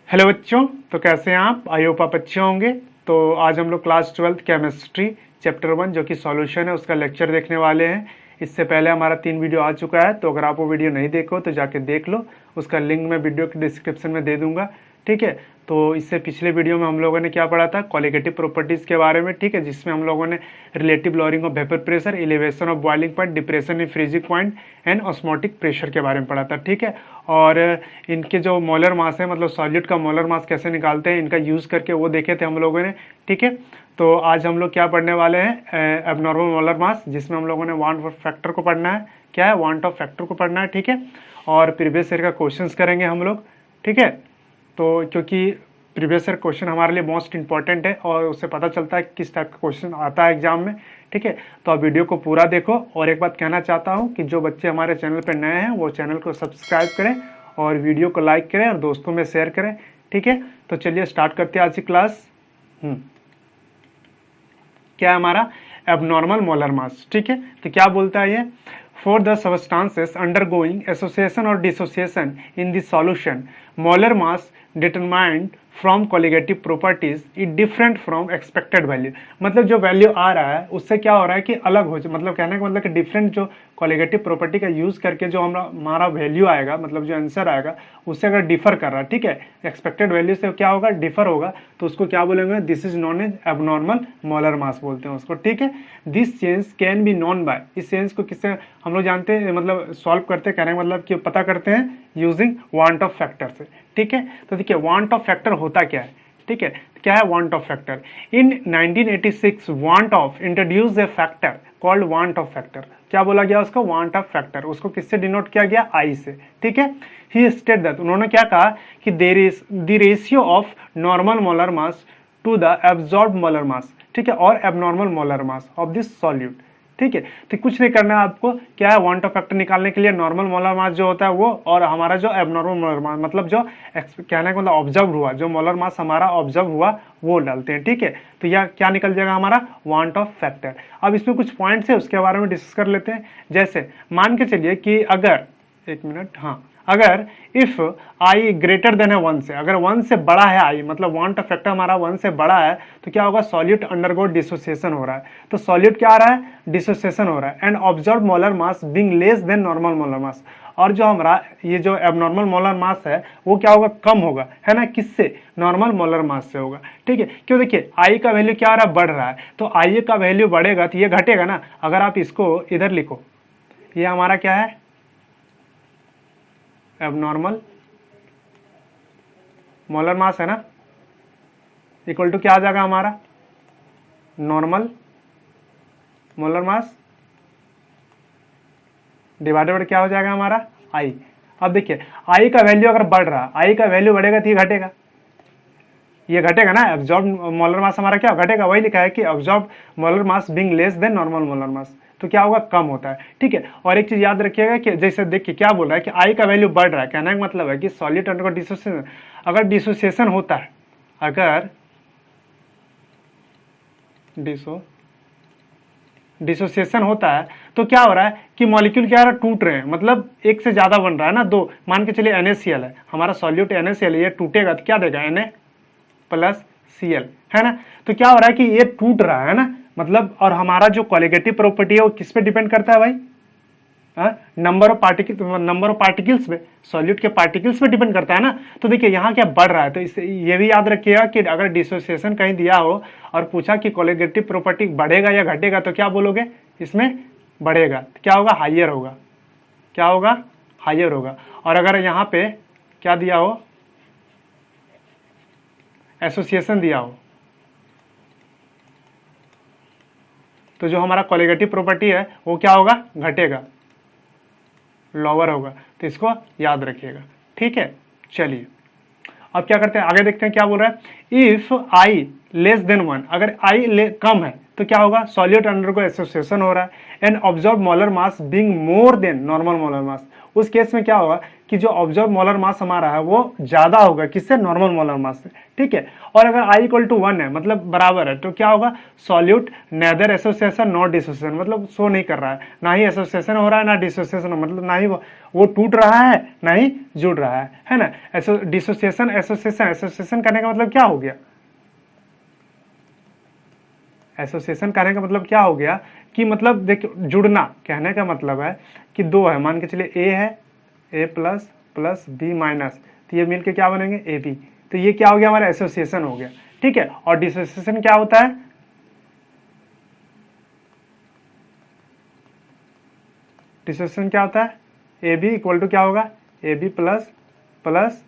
Hello बच्चों, तो कैसे हैं आप? आई होप आप अच्छे होंगे। तो आज हम लोग क्लास 12th केमिस्ट्री चैप्टर 1 जो कि सॉल्यूशन है उसका लेक्चर देखने वाले हैं। इससे पहले हमारा 3 वीडियो आ चुका है, तो अगर आप वो वीडियो नहीं देखो तो जाके देख लो। उसका लिंक मैं वीडियो के डिस्क्रिप्शन में दे दूंगा, ठीक है। तो इससे पिछले वीडियो में हम लोगों ने क्या पढ़ा था, क्वालिटेटिव प्रॉपर्टीज के बारे में, ठीक है, जिसमें हम लोगों ने relative lowering of vapour pressure, elevation of boiling point, depression in freezing point and osmotic pressure के बारे में पढ़ा था, ठीक है। और इनके जो मोलर मास है, मतलब सॉलिड का मोलर मास कैसे निकालते हैं, इनका यूज करके वो देखे थे हम लोगों ने, ठीक है। तो आज हम लोग क्या पढ़ने वाले हैं, एबनॉर्मल मोलर मास, जिसमें हम लोगों ने वांट ऑफ फैक्टर को पढ़ना है। क्या है? वांट ऑफ फैक्टर को पढ़ना है, ठीक है। और प्रीवियस ईयर का क्वेश्चंस करेंगे हम लोग, ठीक है। तो क्योंकि प्रीवियस ईयर क्वेश्चन हमारे लिए मोस्ट इंपॉर्टेंट है और उससे पता चलता है किस टाइप का क्वेश्चन आता है एग्जाम में, ठीक है। तो आप वीडियो को पूरा देखो। और एक बात कहना चाहता हूँ कि जो बच्चे हमारे चैनल पर नए हैं वो चैनल को सब्सक्राइब करें और वीडियो को लाइक करें और दोस्तों में शेयर करें, ठीक है। तो चलिए स्टार्ट करते हैं आज की क्लास। क्या है हमारा एबनॉर्मल मोलर मास, ठीक है। तो क्या बोलता है ये, for the substances undergoing association और dissociation in the solution molar mass determined from colligative properties is different from expected value. मतलब जो वैल्यू आ रहा है उससे क्या हो रहा है कि अलग हो, मतलब कहने का मतलब कि डिफरेंट जो कोलिगेटिव प्रॉपर्टी का यूज करके जो हमारा वैल्यू आएगा, मतलब जो आंसर आएगा उससे अगर डिफर कर रहा है, ठीक है, एक्सपेक्टेड वैल्यू से क्या होगा, डिफर होगा, तो उसको क्या बोलेंगे, this is known as abnormal molar mass बोलते हैं उसको, ठीक है। This change can be known by, इस चेंज को किससे हम लोग जानते हैं, मतलब सॉल्व करते हैं, कहने का मतलब कि पता करते हैं यूजिंग वांट ऑफ फैक्टर से, ठीक है। तो देखिए वांट ऑफ फैक्टर होता क्या है, ठीक है। क्या है want of factor? In 1986 want of introduce A factor called want of factor. क्या बोला गया उसको? Want of factor. उसको किससे डिनोट किया गया? आई से, ठीक है। ही स्टेट दैट, उन्होंने क्या कहा कि there is the ratio of normal molar mass to the absorb molar mass, ठीक है, और abnormal molar mass of this solute, ठीक है। तो कुछ नहीं करना है आपको, क्या है, वांट ऑफ फैक्टर निकालने के लिए नॉर्मल मोलर मास जो होता है वो, और हमारा जो एबनॉर्मल मोलर मास, मतलब जो कहने का मतलब ऑब्जर्व हुआ, जो मोलर मास हमारा ऑब्जर्व हुआ वो डालते हैं, ठीक है। तो यह क्या निकल जाएगा हमारा? Want of factor. अब इसमें कुछ पॉइंट्स है उसके बारे में डिस्कस कर लेते हैं। जैसे मान के चलिए कि अगर, एक मिनट, हाँ, अगर इफ आई ग्रेटर देन है 1 से, अगर 1 से बड़ा है आई, मतलब वांट ऑफ फैक्टर हमारा 1 से बड़ा है, तो क्या होगा, सॉल्यूट अंडरगो डिसोसिएशन हो रहा है। तो सॉल्यूट क्या आ रहा है? डिसोसिएशन हो रहा है। And observe molar mass being less than normal molar मास, और जो हमारा ये जो एबनॉर्मल मोलर मास है वो क्या होगा, कम होगा, है ना, किससे? नॉर्मल मोलर मास से होगा, ठीक है। क्यों? देखिए आई का वैल्यू क्या आ रहा है, बढ़ रहा है, तो आई का वैल्यू बढ़ेगा तो ये घटेगा ना। अगर आप इसको इधर लिखो, ये हमारा क्या है, एबनॉर्मल मोलर मास है ना, इक्वल टू क्या आ जाएगा हमारा, normal molar mass divided by क्या हो जाएगा हमारा, आई। अब देखिए आई का वैल्यू अगर बढ़ रहा, आई का वैल्यू बढ़ेगा तो ये घटेगा, ये घटेगा ना। एब्जॉर्ब मोलर मास हमारा क्या घटेगा, वही लिखा है कि एब्जॉर्ब मोलर मास being less than normal molar मास, तो क्या होगा, कम होता है, ठीक है। और एक चीज याद रखिएगा कि जैसे देखिए क्या बोल रहा है कि आई का वैल्यू बढ़ रहा है, कहने का मतलब है कि सॉलिड अंडरगो डिसोसिएशन, अगर डिसोसिएशन होता है, अगर डिसोसिएशन होता है तो क्या हो रहा है कि मॉलिक्यूल क्या हो रहा है, टूट रहे हैं, मतलब एक से ज्यादा बन रहा है ना, दो, मान के चलिए NaCl है हमारा सॉल्यूट, NaCl ये टूटेगा तो क्या देगा, Na+Cl, है ना। तो क्या हो रहा है कि ये टूट रहा है ना, मतलब, और हमारा जो कोलिगेटिव प्रॉपर्टी है वो किस पे डिपेंड करता है भाई, नंबर ऑफ पार्टिकल्स पे, सॉल्यूट के पार्टिकल्स पे डिपेंड करता है ना। तो देखिए यहाँ क्या बढ़ रहा है, तो इससे ये भी याद रखिएगा कि अगर डिसोसिएशन कहीं दिया हो और पूछा कि कोलिगेटिव प्रॉपर्टी बढ़ेगा या घटेगा, तो क्या बोलोगे, इसमें बढ़ेगा, तो क्या होगा, हाइयर होगा, क्या होगा, हाइयर होगा। और अगर यहाँ पे क्या दिया हो, एसोसिएशन दिया हो, तो जो हमारा कोलिगेटिव प्रॉपर्टी है वो क्या होगा, घटेगा, लोअर होगा। तो इसको याद रखिएगा, ठीक है। चलिए अब क्या करते हैं, आगे देखते हैं क्या बोल रहा है। इफ आई लेस देन 1, अगर आई कम है तो क्या होगा, सॉल्यूट अंडरगो एसोसिएशन हो रहा है। And observe molar mass being more than normal molar mass, उस केस में क्या होगा कि जो ऑब्जर्व मोलर मास हमारा है वो ज्यादा होगा किससे, नॉर्मल मोलर मास से, ठीक है। और अगर I इक्वल टू 1 है मतलब बराबर है, तो क्या होगा, solute neither association not dissociation, मतलब शो नहीं कर रहा है, ना ही एसोसिएशन हो रहा है ना डिसोसिएशन, मतलब ना ही वो टूट रहा है ना ही जुड़ रहा है ना। डिसोसिएशन एसोसिएशन, एसोसिएशन करने का मतलब क्या हो गया, एसोसिएशन करने का मतलब क्या हो गया कि मतलब देखो जुड़ना, कहने का मतलब है कि दो है, मान के चलिए ए है, ए प्लस प्लस बी माइनस, तो ये मिलके क्या बनेंगे ए बी, तो ये क्या हो गया हमारा एसोसिएशन हो गया, ठीक है। और डिसोसिएशन क्या होता है, डिसोसिएशन क्या होता है, ए बी इक्वल टू क्या होगा, A B plus plus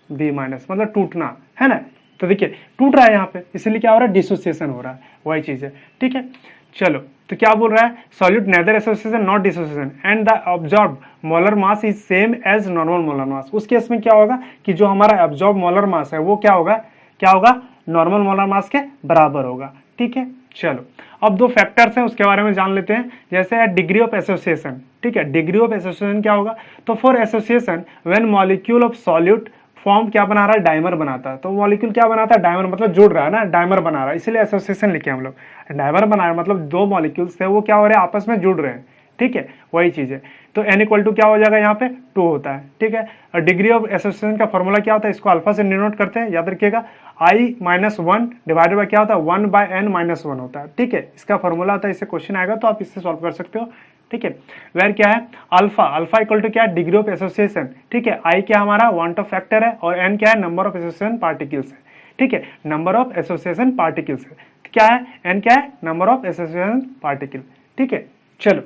B minus, मतलब टूटना, है ना। तो देखिए टूट रहा है यहाँ पे, इसलिए क्या हो रहा है, डिसोसिएशन हो रहा है, वही चीज है, ठीक है। चलो तो क्या बोल रहा है, solute neither association not dissociation and the absorb molar mass is same as normal molar mass. उस केस में क्या होगा कि जो हमारा ऑब्जॉर्ब मोलर मास है वो क्या होगा, क्या होगा, नॉर्मल मोलर मास के बराबर होगा, ठीक है। चलो अब दो फैक्टर्स हैं उसके बारे में जान लेते हैं, जैसे है डिग्री ऑफ एसोसिएशन, ठीक है। डिग्री ऑफ एसोसिएशन क्या होगा, तो for association when molecule of solute form क्या बना रहा है, डाइमर बनाता है, तो मॉलिक्यूल क्या बनाता है, डाइमर, मतलब जुड़ रहा है ना, डाइमर बना रहा है, इसलिए एसोसिएशन लिखे हम लोग, डाइमर बना रहा है मतलब दो मॉलिक्यूल्स थे वो क्या हो रहे हैं, आपस में जुड़ रहे हैं, ठीक है, वही चीज है। तो n इक्वल टू क्या हो जाएगा, यहाँ पे 2 होता है, ठीक है। और डिग्री ऑफ एसोसिएशन का फॉर्मूला क्या होता है, इसको अल्फा से डिनोट करते हैं, याद रखिएगा, i माइनस 1 डिवाइडेड बाय क्या होता है, 1 बाय n माइनस 1 होता है, ठीक है, इसका फॉर्मूला होता है, इससे क्वेश्चन आएगा तो आप इससे सॉल्व कर सकते हो, ठीक है। वेर क्या है, अल्फा, अल्फा इक्वल टू क्या है, डिग्री ऑफ एसोसिएशन, ठीक है। आई क्या हमारा वांट ऑफ फैक्टर है और एन क्या है, नंबर ऑफ एसोसिएशन पार्टिकल्स है, ठीक है, नंबर ऑफ एसोसिएशन पार्टिकल्स है, क्या है, एन क्या है, नंबर ऑफ एसोसिएशन पार्टिकल, ठीक है। चलो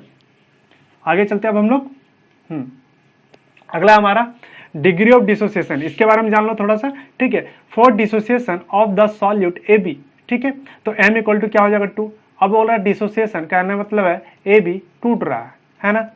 आगे चलते हैं अब हम लोग, अगला हमारा डिग्री ऑफ डिसोसिएशन, इसके बारे में जान लो थोड़ा सा, ठीक है। For dissociation of the solute A B, ठीक है, तो m इक्वल टू क्या हो जाएगा 2। अब बोल रहा है डिसोसिएशन करने मतलब है ए बी टूट रहा है ना,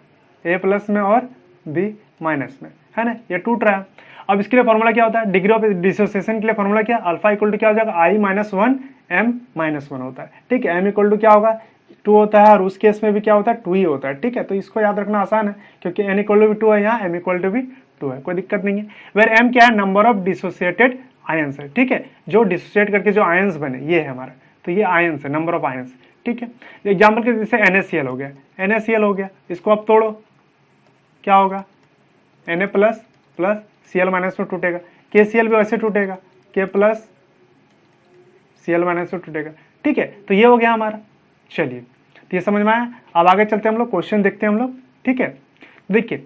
ए प्लस में और बी माइनस में, है ना, ये टूट रहा है। अब इसके लिए फॉर्मूला क्या होता है, डिग्री ऑफ डिसोसिएशन के लिए फॉर्मूला क्या, अल्फा इक्वल टू क्या हो जाएगा, आई माइनस 1 एम माइनस 1 होता है, ठीक है। एम इक्वल टू क्या होगा, 2 होता है, और उस केस में भी क्या होता है, 2 ही होता है, ठीक है। तो इसको याद रखना आसान है क्योंकि n इक्वल टू भी 2 है, यहाँ m इक्वल टू भी 2 है, कोई दिक्कत नहीं है। वेर m क्या है, नंबर ऑफ डिसोसिएटेड आयंस है, ठीक है, जो डिसोसिएट करके जो आयंस बने ये है हमारा, तो ये आयंस है, नंबर ऑफ आयंस, ठीक है। एग्जाम्पल के जैसे NaCl हो गया, NaCl हो गया, इसको आप तोड़ो क्या होगा, Na plus plus Cl minus में टूटेगा, KCl भी वैसे टूटेगा, K प्लस Cl माइनस में टूटेगा, ठीक है। तो ये हो गया हमारा, चलिए तो ये समझ में आया। अब आगे चलते हैं हम लोग, क्वेश्चन देखते हैं हम लोग, ठीक है। देखिए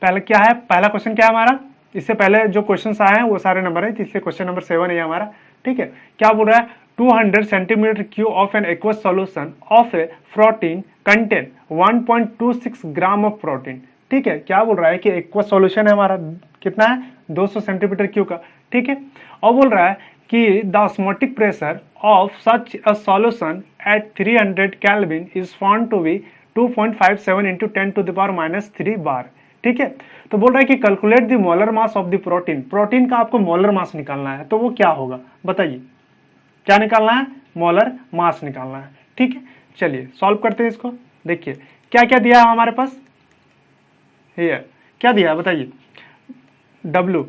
पहले क्या है, पहला क्वेश्चन क्या है हमारा, इससे पहले जो क्वेश्चंस आए हैं वो सारे नंबर है, इसलिए क्वेश्चन नंबर 7 है हमारा, ठीक है। क्या बोल रहा है, 200 centimetre cube of an aqueous solution of A protein contain 1.26 gram of protein, ठीक है। क्या बोल रहा है कि एक्वस सॉल्यूशन है हमारा, कितना है, 200 सेंटीमीटर क्यूब का, ठीक है। और बोल रहा है कि the osmotic pressure of such a solution at 300 kelvin is found to be 2.57 into 10 to the power minus 3 bar, ठीक है। तो बोल रहा है कि calculate the molar mass of the protein, protein का आपको मोलर मास निकालना है, तो वो क्या होगा बताइए, क्या निकालना है, मोलर मास निकालना है, ठीक है। चलिए सॉल्व करते हैं इसको, देखिए क्या क्या दिया है हमारे पास, ये क्या दिया है बताइए, W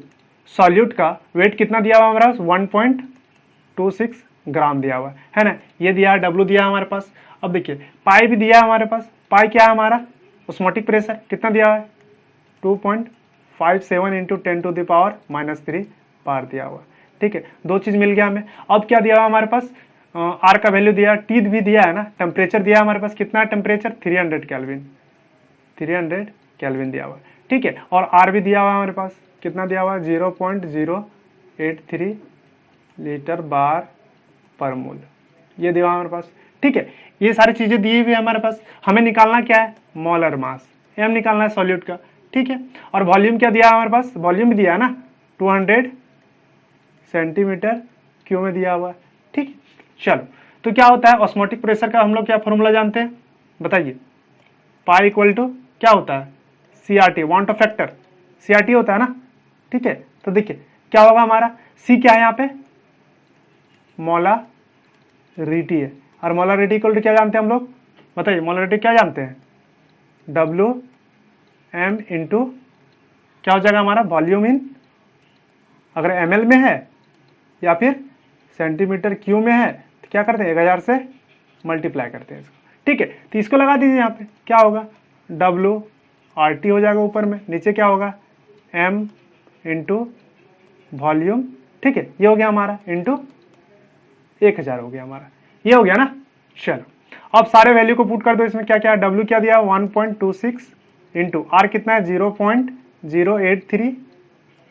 सॉल्यूट का वेट कितना दिया हुआ हमारे पास, 1.26 ग्राम दिया हुआ है ना, ये दिया है, W दिया है हमारे पास। अब देखिए पाई भी दिया है हमारे पास, पाई क्या है हमारा, ऑस्मोटिक प्रेशर कितना दिया हुआ है, 2.57 into 10 to the power minus 3 bar दिया हुआ, ठीक है, दो चीज मिल गया हमें। अब क्या दिया हुआ हमारे पास, आर का वैल्यू दिया, टी भी दिया है ना, टेम्परेचर दिया हमारे पास, कितना है टेम्परेचर, 300 केल्विन, 300 केल्विन दिया हुआ, ठीक है। और आर भी दिया हुआ हमारे पास, कितना दिया हुआ, 0.083 लीटर बार पर मोल, ये दिया हुआ हमारे पास, ठीक है। ये सारी चीजें दी हुई है हमारे पास, हमें निकालना क्या है, मोलर मास, एम निकालना है सॉल्यूट का, ठीक है। और वॉल्यूम क्या दिया है हमारे पास, वॉल्यूम भी दिया है ना, 200 सेंटीमीटर क्यूब में दिया हुआ है, ठीक है। चलो तो क्या होता है, ऑस्मोटिक प्रेशर का हम लोग क्या फॉर्मूला जानते हैं बताइए, पाई इक्वल टू क्या होता है, CRT, want of factor, CRT होता है ना, ठीक है। तो देखिए क्या होगा हमारा, C क्या है यहाँ पे, मोलारिटी है, और मोलारिटी इक्वल टू क्या जानते हैं हम लोग बताइए, मोलारिटी क्या जानते हैं, W m इंटू क्या हो जाएगा हमारा वॉल्यूम इन, अगर ml में है या फिर सेंटीमीटर क्यू में है तो क्या करते हैं 1000 से मल्टीप्लाई करते हैं इसको, ठीक है। तो इसको लगा दीजिए यहाँ पे, क्या होगा WRT हो जाएगा ऊपर में, नीचे क्या होगा m इंटू वॉल्यूम, ठीक है। ये हो गया हमारा इंटू 1000 हो गया हमारा, ये हो गया ना। चलो अब सारे वैल्यू को पुट कर दो इसमें, क्या क्या W क्या दिया 1.26 इंटू R कितना है 0.083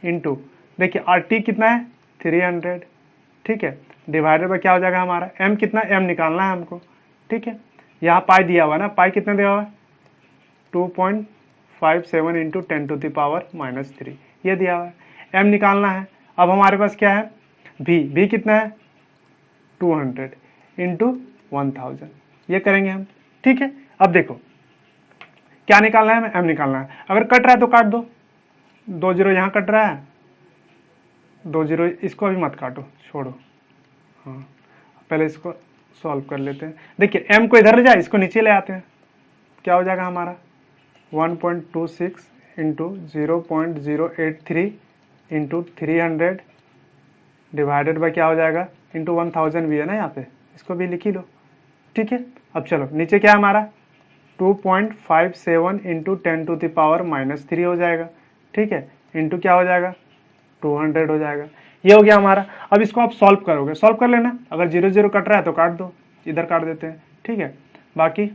इंटू देखिए RT कितना है 300, ठीक है, डिवाइडेड बाय क्या हो जाएगा हमारा M कितना, M निकालना है हमको, ठीक है। यहाँ पाई दिया हुआ ना, पाई कितना दिया हुआ है 2.57 इंटू 10⁻³ ये दिया हुआ है, M निकालना है। अब हमारे पास क्या है V कितना है 200 इंटू 1000 ये करेंगे हम, ठीक है। अब देखो क्या निकालना है हमें, M निकालना है। अगर कट रहा है तो काट दो, 2 0 यहाँ कट रहा है, 2 0 इसको अभी मत काटो, छोड़ो, हाँ पहले इसको सॉल्व कर लेते हैं। देखिए M को इधर ले जाए, इसको नीचे ले आते हैं, क्या हो जाएगा हमारा 1.26 इंटू 0.083 इंटू 300 डिवाइडेड बाय क्या हो जाएगा इंटू 1000 भी है ना यहाँ पे, इसको भी लिख ही लो, ठीक है। अब चलो नीचे क्या है हमारा 2.57 इंटू 10⁻³ हो जाएगा, ठीक है, इंटू क्या हो जाएगा 200 हो जाएगा, ये हो गया हमारा। अब इसको आप सॉल्व करोगे, सॉल्व कर लेना, अगर 0 0 कट रहा है तो काट दो, इधर काट देते हैं, ठीक है। बाकी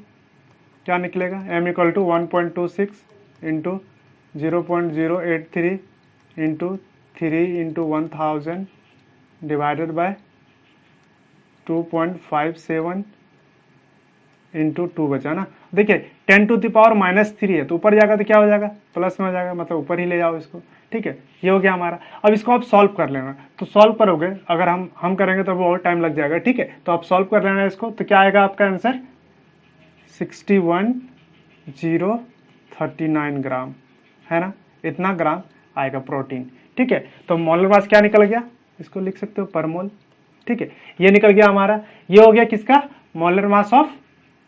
क्या निकलेगा M equal to 1.26 into 0.083 into 3 into 1000 divided by 2.57 into 2 बचा ना। देखिए 10⁻³ है तो ऊपर जाएगा तो क्या हो जाएगा प्लस में हो जाएगा, मतलब ऊपर ही ले जाओ इसको, ठीक है। ये हो गया हमारा। अब इसको आप सॉल्व कर लेना, तो सॉल्व करोगे, अगर हम करेंगे तो वो और टाइम लग जाएगा, ठीक है। तो आप सॉल्व कर लेना इसको, तो क्या आएगा आपका आंसर 61,039 ग्राम, है ना, इतना ग्राम आएगा प्रोटीन, ठीक है। तो मोलर मास क्या निकल गया, इसको लिख सकते हो पर मोल, ठीक है। ये निकल गया हमारा, ये हो गया किसका मोलर मास ऑफ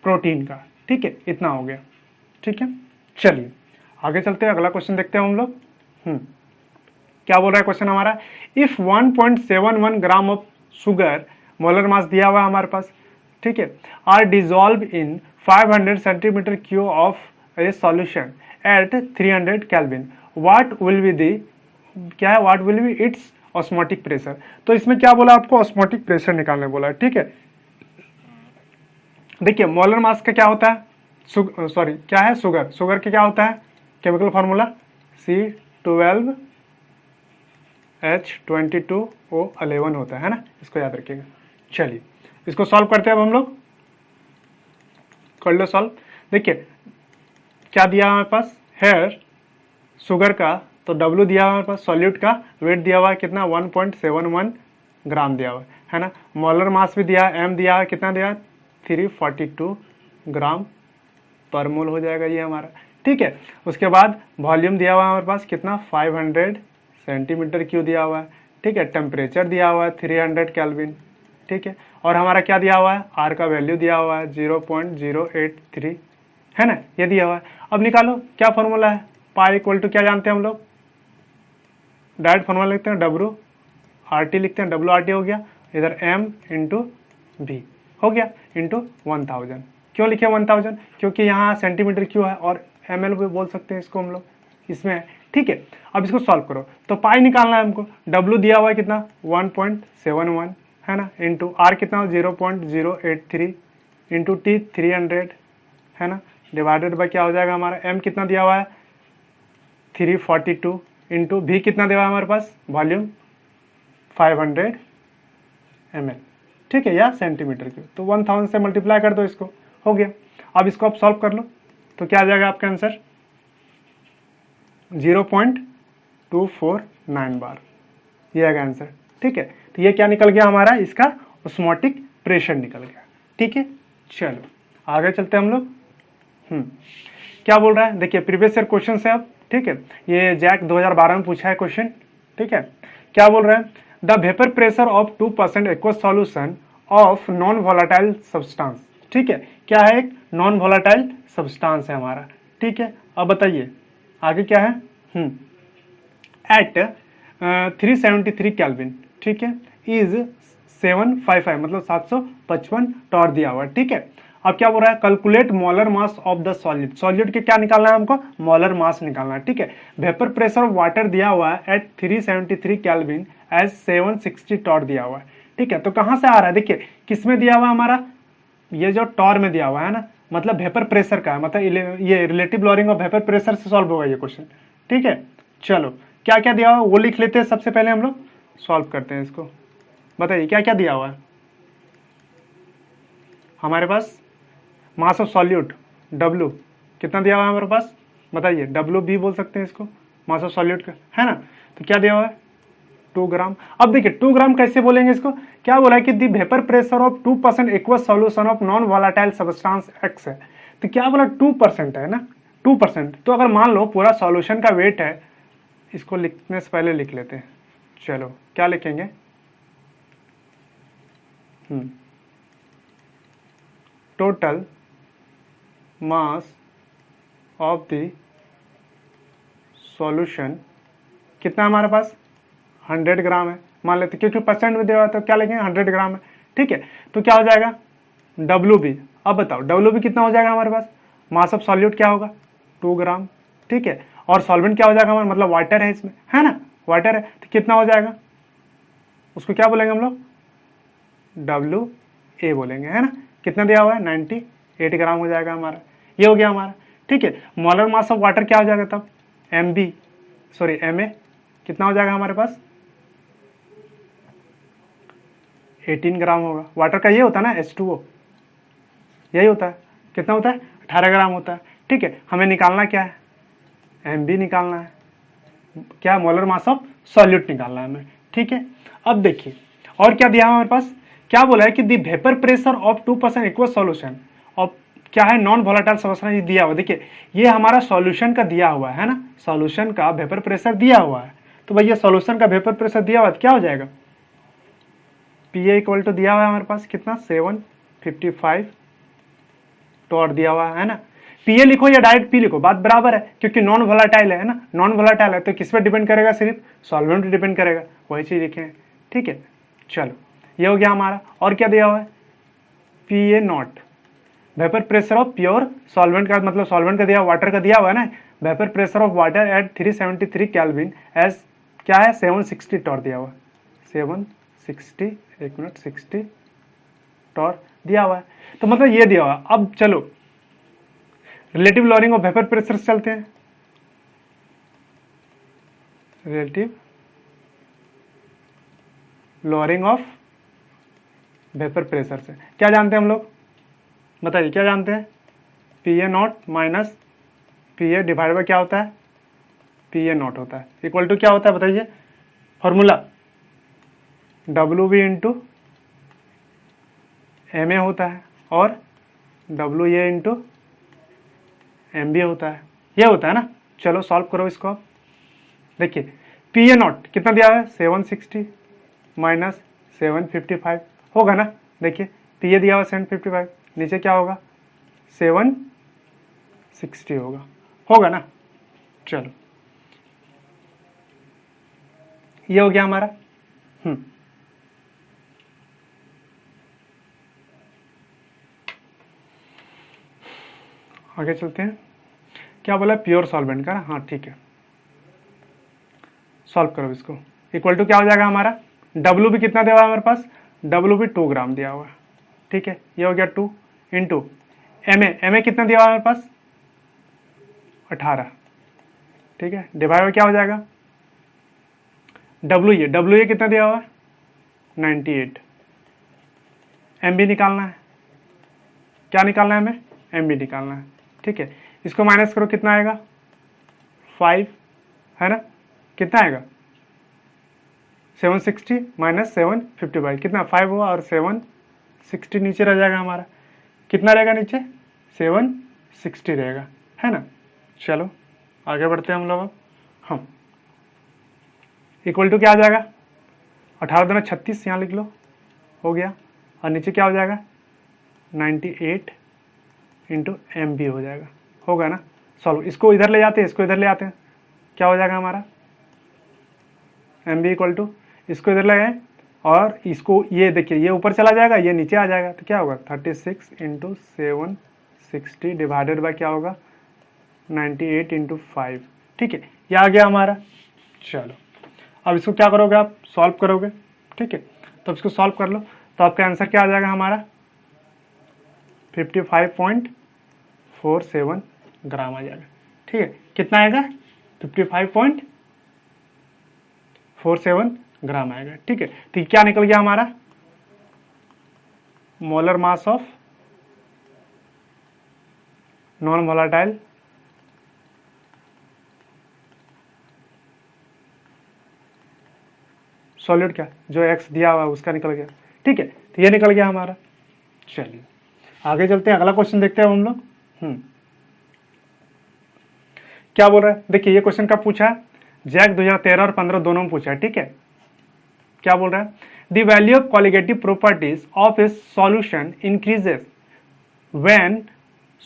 प्रोटीन का, ठीक है, इतना हो गया, ठीक है। चलिए आगे चलते हैं, अगला क्वेश्चन देखते हैं हम लोग। क्या बोल रहा है क्वेश्चन हमारा, if 1.71 gram of sugar molar mass दिया हुआ है हमारे पास, ठीक है, are dissolve in 500 centimetre cube of a solution at 300 kelvin, what will be the, क्या है what will be its osmotic pressure. तो इसमें क्या बोला आपको ऑस्मोटिक प्रेशर निकालने बोला है, ठीक है। देखिए मोलर मास का क्या होता है, सॉरी क्या है शुगर, शुगर के क्या होता है केमिकल फार्मूला C12H22O11 होता है ना, इसको याद रखिएगा। चलिए इसको सॉल्व करते हैं अब हम लोग, कर लो सॉल्व। देखिए क्या दिया हमारे पास हेयर शुगर का, तो W दिया हुआ हमारे पास, सॉल्यूट का वेट दिया हुआ है कितना 1.71 ग्राम दिया हुआ है ना, मोलर मास भी दिया है, M दिया है कितना दिया है 342 ग्राम पर मोल हो जाएगा ये हमारा, ठीक है। उसके बाद वॉल्यूम दिया हुआ है हमारे पास कितना 500 सेंटीमीटर क्यूब दिया हुआ है, ठीक है। टेम्परेचर दिया हुआ है 300 केल्विन, ठीक है। और हमारा क्या दिया हुआ है R का वैल्यू दिया हुआ है 0.083, है ना, ये दिया हुआ है। अब निकालो क्या फॉर्मूला है, पाई इक्वल टू क्या जानते हैं हम लोग, डायरेक्ट फॉर्मूला लिखते हैं WRT लिखते हैं, WRT हो गया, इधर M इंटू V हो गया इंटू 1000। क्यों लिखे 1000, क्योंकि यहाँ सेंटीमीटर क्यों है और ml भी बोल सकते हैं इसको हम लोग, इसमें है, ठीक है। अब इसको सॉल्व करो, तो पाई निकालना है हमको, W दिया हुआ है कितना 1.71 है ना, इंटू R कितना 0.083 इंटू T 300 है ना, डिवाइडेड बाय क्या हो जाएगा हमारा M कितना दिया हुआ है 342 इंटू V कितना दिया हुआ है हमारे पास वॉल्यूम 500 ml, ठीक है, या सेंटीमीटर क्यूब, तो 1000 से मल्टीप्लाई कर दो इसको, हो गया। अब इसको आप सॉल्व कर लो, तो क्या आ जाएगा आपका आंसर 0.249 बार, ये आएगा आंसर, ठीक है। तो ये क्या निकल गया हमारा, इसका ऑस्मोटिक प्रेशर निकल गया, ठीक है। चलो आगे चलते हैं हम लोग। क्या बोल रहा है, देखिए प्रीवियस ईयर क्वेश्चन है अब, ठीक है, ये जैक 2012 में पूछा है क्वेश्चन, ठीक है। क्या बोल रहा है, the vapour pressure of 2% aqueous solution of non volatile substance, ठीक है, क्या है एक नॉन वोलेटाइल सब्सटेंस है हमारा, ठीक है। अब बताइए आगे क्या है, एट 373 केल्विन, ठीक है, इज 755 मतलब 755 टॉर दिया हुआ है, ठीक है। अब क्या बोल रहा है, calculate molar mass of the solid, solid के क्या निकालना है हमको, मोलर मास निकालना है, ठीक है। वेपर प्रेशर ऑफ वाटर दिया हुआ है एट 373 केल्विन एज 760 टॉर दिया हुआ है, ठीक है। तो कहां से आ रहा है, देखिए किसमें दिया हुआ है हमारा, ये जो टॉर में दिया हुआ है ना, मतलब वेपर प्रेशर का है, मतलब ये relative lowering of vapour pressure से सॉल्व होगा ये क्वेश्चन, ठीक है। चलो क्या क्या दिया हुआ वो लिख लेते हैं, सबसे पहले हम लोग सॉल्व करते हैं इसको। बताइए क्या क्या दिया हुआ है हमारे पास, मास ऑफ सॉल्यूट W कितना दिया हुआ है हमारे पास, बताइए, W भी बोल सकते हैं इसको, मास ऑफ सॉल्यूट का, है ना। तो क्या दिया हुआ है 2 ग्राम। अब देखिए 2 ग्राम कैसे बोलेंगे इसको, क्या बोला है कि दी vapour pressure of 2% aqueous solution of non volatile substance X है। तो क्या बोला 2% है ना, 2%। तो अगर मान लो पूरा सॉल्यूशन का वेट है, इसको लिखने से पहले लिख लेते हैं, चलो क्या लिखेंगे, total mass of the solution कितना हमारे पास 100 ग्राम है, मान लेते क्योंकि परसेंट में दिया तो क्या लिखेंगे 100 ग्राम है, ठीक है। तो क्या हो जाएगा WB, अब बताओ WB कितना हो जाएगा हमारे पास, मास ऑफ सॉल्यूट क्या होगा 2 ग्राम, ठीक है। और सॉल्वेंट क्या हो जाएगा हमारा, मतलब वाटर है इसमें, है ना, वाटर है, तो कितना हो जाएगा, उसको क्या बोलेंगे हम लोग WA बोलेंगे, है ना। कितना दिया हुआ है 98 ग्राम हो जाएगा हमारा, ये हो गया हमारा, ठीक है। मोलर मास ऑफ वाटर क्या हो जाएगा तब MA कितना हो जाएगा हमारे पास 18 ग्राम होगा। वाटर का ये होता है ना H2O, यही होता है, कितना होता है 18 ग्राम होता है, ठीक है। हमें निकालना क्या है MB निकालना है, क्या मोलर मास ऑफ सॉल्यूट निकालना है हमें, ठीक है। अब देखिए और क्या दिया है हमारे पास, क्या बोला है कि दी vapour pressure of 2% aqueous solution of क्या है नॉन वोलेटाइल सब्सटेंस, ये दिया हुआ, देखिए ये हमारा सॉल्यूशन का दिया हुआ है ना, सॉल्यूशन का वेपर प्रेशर दिया हुआ है। तो भैया सॉल्यूशन का वेपर प्रेशर दिया हुआ है, क्या हो जाएगा PA इक्वल टू दिया हुआ है हमारे पास कितना 755 टॉर दिया हुआ है ना। PA लिखो या डायरेक्ट P लिखो, बात बराबर है, क्योंकि नॉन वोलेटाइल है ना, नॉन वोलेटाइल है तो किस पे डिपेंड करेगा, सिर्फ सॉल्वेंट पे डिपेंड करेगा, वही चीज लिखे हैं, ठीक है। चलो ये हो गया हमारा, और क्या दिया हुआ है PA not, vapour pressure of pure solvent का, मतलब सॉल्वेंट का दिया, वाटर का दिया हुआ है ना, vapour pressure of water at 373 kelvin as क्या है 760 टॉर दिया हुआ, 760 एक मिनट 60 टॉर दिया हुआ है, तो मतलब ये दिया हुआ है। अब चलो relative lowering of vapour pressure से चलते हैं, relative lowering of vapour pressure से क्या जानते हैं हम लोग, बताइए क्या जानते हैं, PA not minus PA divide by क्या होता है PA नॉट होता है, इक्वल टू क्या होता है बताइए, फॉर्मूला WB इंटू MA होता है और WA इंटू MB होता है, ये होता है ना। चलो सॉल्व करो इसको आप, देखिए PA नॉट कितना दिया है 760 माइनस 755 होगा ना, देखिए PA दिया हुआ 755, नीचे क्या होगा 760 होगा ना। चलो ये हो गया हमारा, आगे चलते हैं, क्या बोला प्योर सॉल्वेंट का, हाँ ठीक है, सॉल्व करो इसको, इक्वल टू क्या हो जाएगा हमारा, WB कितना दिया हुआ है हमारे पास, WB 2 ग्राम दिया हुआ है, ठीक है, ये हो गया 2 इंटू MA कितना दिया हुआ है हमारे पास 18, ठीक है, डिवाइड में क्या हो जाएगा WA कितना दिया हुआ है 98, MB निकालना है, क्या निकालना है हमें MB निकालना है, ठीक है। इसको माइनस करो कितना आएगा 5, है ना, कितना आएगा 760 माइनस 755 कितना 5 हुआ, और 760 नीचे रह जाएगा हमारा, कितना रहेगा नीचे 760 रहेगा, है ना। चलो आगे बढ़ते हैं हम लोग, हम इक्वल टू क्या आ जाएगा 18 दूना 36, यहाँ लिख लो, हो गया, और नीचे क्या हो जाएगा 98 इंटू MB हो जाएगा, होगा ना। सॉल्व इसको इधर ले जाते हैं, इसको इधर ले आते हैं, क्या हो जाएगा हमारा एम बी इक्वल टू, इसको इधर लगाएं और इसको ये देखिए ये ऊपर चला जाएगा ये नीचे आ जाएगा, तो क्या होगा 36 इंटू 760 डिवाइडेड बाय क्या होगा 98 इंटू 5। ठीक है, ये आ गया हमारा। चलो अब इसको क्या करोगे आप, सॉल्व करोगे। ठीक है, तो इसको सॉल्व कर लो, तो आपका आंसर क्या आ जाएगा हमारा 55.47 ग्राम आ जाएगा। ठीक है, कितना आएगा 55.47 ग्राम आएगा। ठीक है, तो ये क्या निकल गया हमारा molar mass of non volatile solid, क्या जो एक्स दिया हुआ है उसका निकल गया। ठीक है, तो ये निकल गया हमारा। चलिए आगे चलते हैं, अगला क्वेश्चन देखते हैं हम लोग। क्या बोल रहा है, देखिए ये क्वेश्चन कब पूछा है, जैक 2013 और 15 दोनों में पूछा है। ठीक है, क्या बोल रहा है, the value of colligative properties of a solution increases when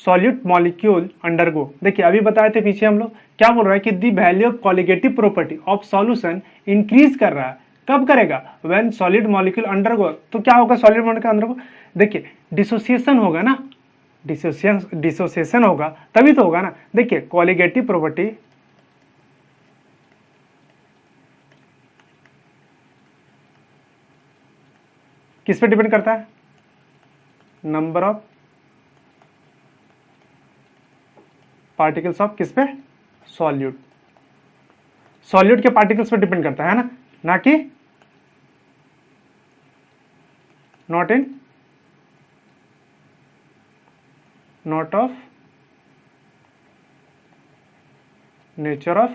solute molecule undergo. देखिए अभी बताए थे पीछे हम लोग, क्या बोल रहा है कि the value of colligative property of solution increase कर रहा है, कब करेगा व्हेन सॉलिड मॉलिक्यूल अंडरगो। तो क्या होगा सॉलिड मॉलिक्यूल अंडरगो, देखिए डिसोसिएशन होगा ना, डिसोसिएशन होगा तभी तो होगा ना। देखिए कॉलिगेटिव प्रॉपर्टी किस पे डिपेंड करता है, नंबर ऑफ पार्टिकल्स ऑफ किस पे, सॉल्यूट, सॉल्यूट के पार्टिकल्स पे डिपेंड करता है ना, ना कि not in not of nature of,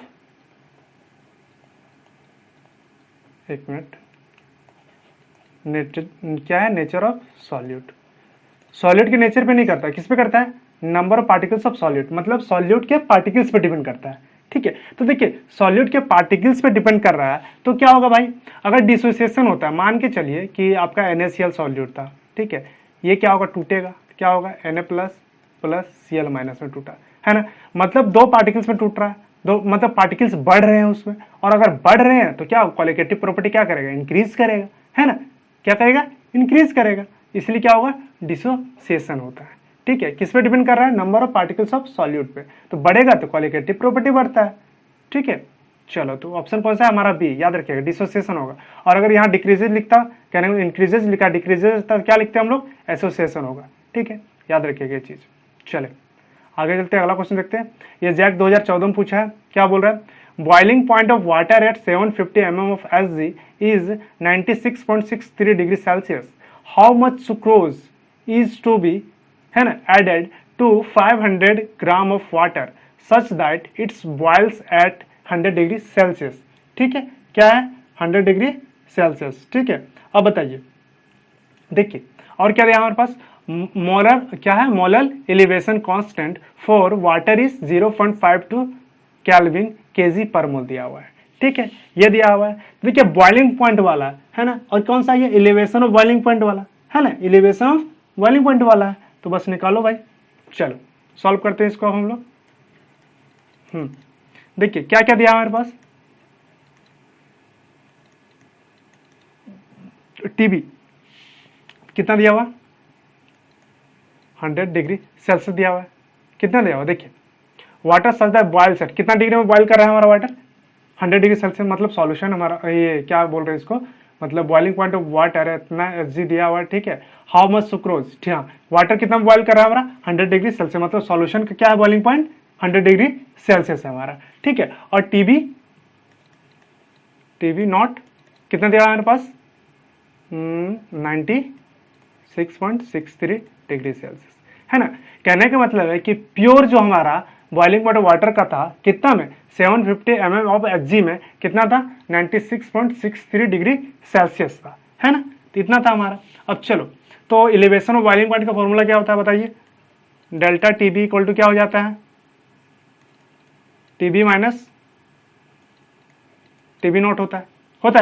एक मिनट, नेचर क्या है, नेचर ऑफ सॉल्यूट, सॉल्यूट के नेचर पे नहीं करता, किस पे करता है, number of particles of solute, मतलब सॉल्यूट के पार्टिकल्स पे डिपेंड करता है। ठीक है, तो देखिए सॉल्यूट के पार्टिकल्स पे डिपेंड कर रहा है, तो क्या होगा भाई, अगर डिसोसिएशन होता है, मान के चलिए कि आपका NaCl सॉल्यूट था। ठीक है, ये क्या होगा, टूटेगा, क्या होगा Na plus plus Cl minus में टूटा है ना, मतलब दो पार्टिकल्स में टूट रहा है, दो मतलब पार्टिकल्स बढ़ रहे हैं उसमें, और अगर बढ़ रहे हैं तो क्या कॉलिगेटिव प्रॉपर्टी क्या करेगा, इंक्रीज करेगा, है ना, क्या करेगा, इंक्रीज करेगा, इसलिए क्या होगा, डिसोसिएशन होता है। ठीक है, किस पे डिपेंड कर रहा है, number of particles of solute पे, तो बढ़ेगा तो कॉलिगेटिव प्रॉपर्टी बढ़ता है। ठीक है, चलो तो ऑप्शन कौन सा है हमारा बी, याद रखिएगा डिसोसिएशन होगा, और अगर यहाँ डिक्रीजेज लिखता, कहने को इंक्रीजेज लिखा, डिक्रीजेज तब क्या लिखते हैं हम लोग, एसोसिएशन होगा। ठीक है, याद रखिएगा ये चीज। चले आगे चलते हैं, अगला क्वेश्चन देखते हैं, ये जैक 2014 में पूछा है। क्या बोल रहा है, boiling point of water at 750 mm of Hg is 96.63 degree Celsius, how much sucrose is to be, है ना, added to 500 gram of water such that its boils at 100 degree Celsius. ठीक है, क्या है 100 डिग्री सेल्सियस। ठीक है, अब बताइए, देखिए और क्या दिया हमारे पास, मोलर क्या है, molar elevation constant for water is 0.52 kelvin KG पर मोल दिया हुआ है। ठीक है, ये दिया हुआ है, देखिए बॉइलिंग पॉइंट वाला है ना, और कौन सा ये एलिवेशन ऑफ बॉइलिंग पॉइंट वाला है ना, एलिवेशन ऑफ बॉइलिंग पॉइंट वाला है, तो बस निकालो भाई। चलो सॉल्व करते हैं इसको हम लोग। देखिए क्या क्या दिया हमारे पास, टीबी कितना दिया हुआ, 100 डिग्री सेल्सियस दिया हुआ है, कितना दिया हुआ, देखिए water such that boil set, कितना डिग्री में बॉयल कर रहा है हमारा वाटर, 100 डिग्री सेल्सियस, मतलब सॉल्यूशन हमारा, ये क्या बोल रहे हैं इसको, मतलब बॉइलिंग पॉइंट ऑफ वाटर है इतना Hg दिया हुआ है। ठीक है, हाउ मच सुक्रोज, ठीक है, वाटर कितना बॉयल कर रहा है हमारा, 100 डिग्री सेल्सियस, मतलब सॉल्यूशन का क्या है बॉइलिंग पॉइंट 100 डिग्री सेल्सियस है हमारा। ठीक है, और टीबी नॉट कितना दिया हमारे पास, 96.63 डिग्री सेल्सियस, है ना। कहने का मतलब है कि प्योर जो हमारा बॉइलिंग पॉइंट वाटर का था कितना में, 750 mm ऑफ Hg में कितना था, 96.63 डिग्री सेल्सियस था, है ना, तो इतना था हमारा। अब चलो, तो एलिवेशन ऑफ बॉइलिंग पॉइंट का फॉर्मूला क्या होता है बताइए, डेल्टा टीबी इक्वल टू क्या हो जाता है, टीबी माइनस टीबी नॉट होता है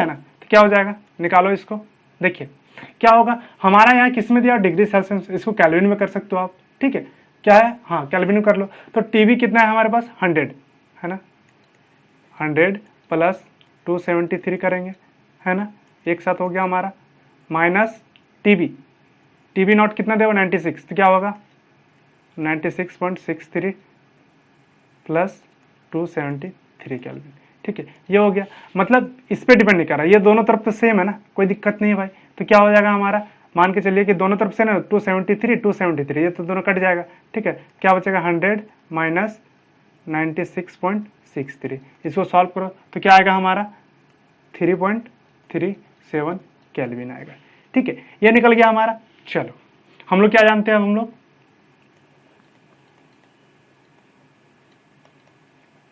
ना, तो क्या हो जाएगा, निकालो इसको। देखिए क्या होगा, हमारा यहाँ किस में दिया, डिग्री सेल्सियस, इसको कैल्विन में कर सकते हो आप। ठीक है, क्या है, हाँ कैल्विन में कर लो, तो टीबी कितना है हमारे पास 100 है ना, 100 प्लस 273 करेंगे, है ना, एक साथ हो गया हमारा, माइनस टीबी, टीबी नॉट कितना देगा 96, तो क्या होगा 96.63 प्लस 273 केल्विन। ठीक है, ये हो गया, मतलब इस पे डिपेंड नहीं कर रहा, ये दोनों तरफ तो सेम है ना, कोई दिक्कत नहीं है भाई। तो क्या हो जाएगा हमारा, मान के चलिए कि दोनों तरफ से ना 273 ये तो दोनों कट जाएगा। ठीक है, क्या बचेगा 100 माइनस 96.63, इसको सॉल्व करो तो क्या आएगा हमारा 3.37 केल्विन आएगा। ठीक है, ये निकल गया हमारा। चलो हम लोग क्या जानते हैं, हम लोग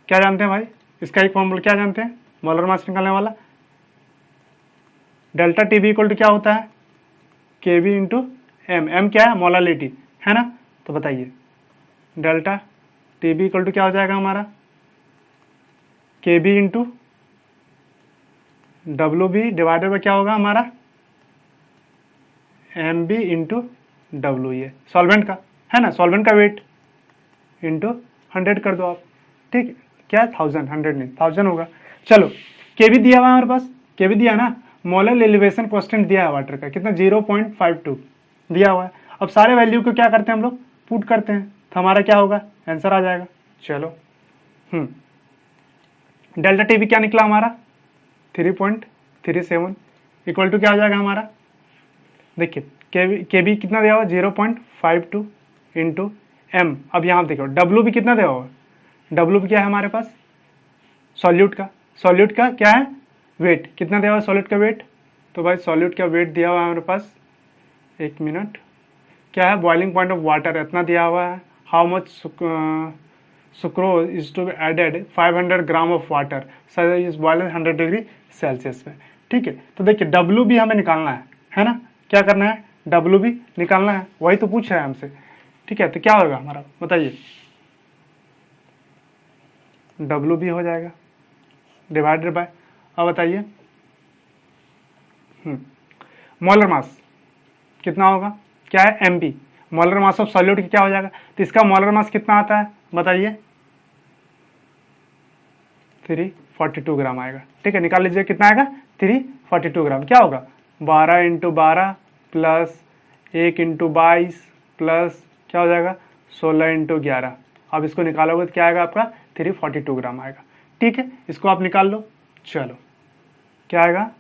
क्या जानते हैं भाई, इसका एक फॉर्मूला क्या जानते हैं, मोलर मास निकालने वाला, डेल्टा टीबी इक्वल टू क्या होता है, केबी इंटू एम, एम क्या है मोलालिटी, है ना। तो बताइए डेल्टा टीबी इक्वल टू क्या हो जाएगा हमारा, K B into W B divided by क्या होगा हमारा, एम बी इंटू डब्ल्यू, ये सॉल्वेंट का है ना, सॉल्वेंट का वेट इंटू 100 कर दो आप। ठीक, क्या है 1000, 100 नहीं 1000 होगा। चलो केबी दिया हुआ है हमारे पास, केबी दिया ना, मोलर एलिवेशन कांस्टेंट दिया है वाटर का कितना 0.52 दिया हुआ है। अब सारे वैल्यू को क्या करते हैं हम लोग, पुट करते हैं, तो हमारा क्या होगा आंसर आ जाएगा। चलो डेल्टा टीबी क्या निकला हमारा 3.37 इक्वल टू क्या हो जाएगा हमारा, देखिए केबी कितना दिया हुआ 0.52 इंटू एम। अब यहाँ देखो डब्ल्यू भी कितना दिया हुआ, डब्ल्यू भी क्या है हमारे पास सॉल्यूट का क्या है वेट, कितना दिया हुआ सॉल्यूट का वेट, तो भाई सॉल्यूट का वेट दिया हुआ है हमारे पास, एक मिनट, क्या है बॉइलिंग पॉइंट ऑफ वाटर इतना दिया हुआ है, how much sucrose is to be added 500 gram of water sir is boil 100 degree Celsius में। ठीक है, तो देखिए डब्ल्यू भी हमें निकालना है ना, क्या करना है डब्ल्यू भी निकालना है, वही तो पूछ रहा है हमसे। ठीक है, तो क्या होगा हमारा बताइए, डब्ल्यू भी हो जाएगा डिवाइडेड बाय, अब बताइए मोलर मास कितना होगा, क्या है M B, molar mass of solute क्या हो जाएगा, तो इसका मोलर मास कितना आता है बताइए 342 ग्राम आएगा। ठीक है, निकाल लीजिए कितना आएगा 342 ग्राम, क्या होगा 12 इंटू 12 प्लस 1 इंटू 22 प्लस क्या हो जाएगा 16 इंटू 11, अब इसको निकालोगे तो क्या आएगा आपका 342 ग्राम आएगा। ठीक है, इसको आप निकाल लो, चलो क्या आएगा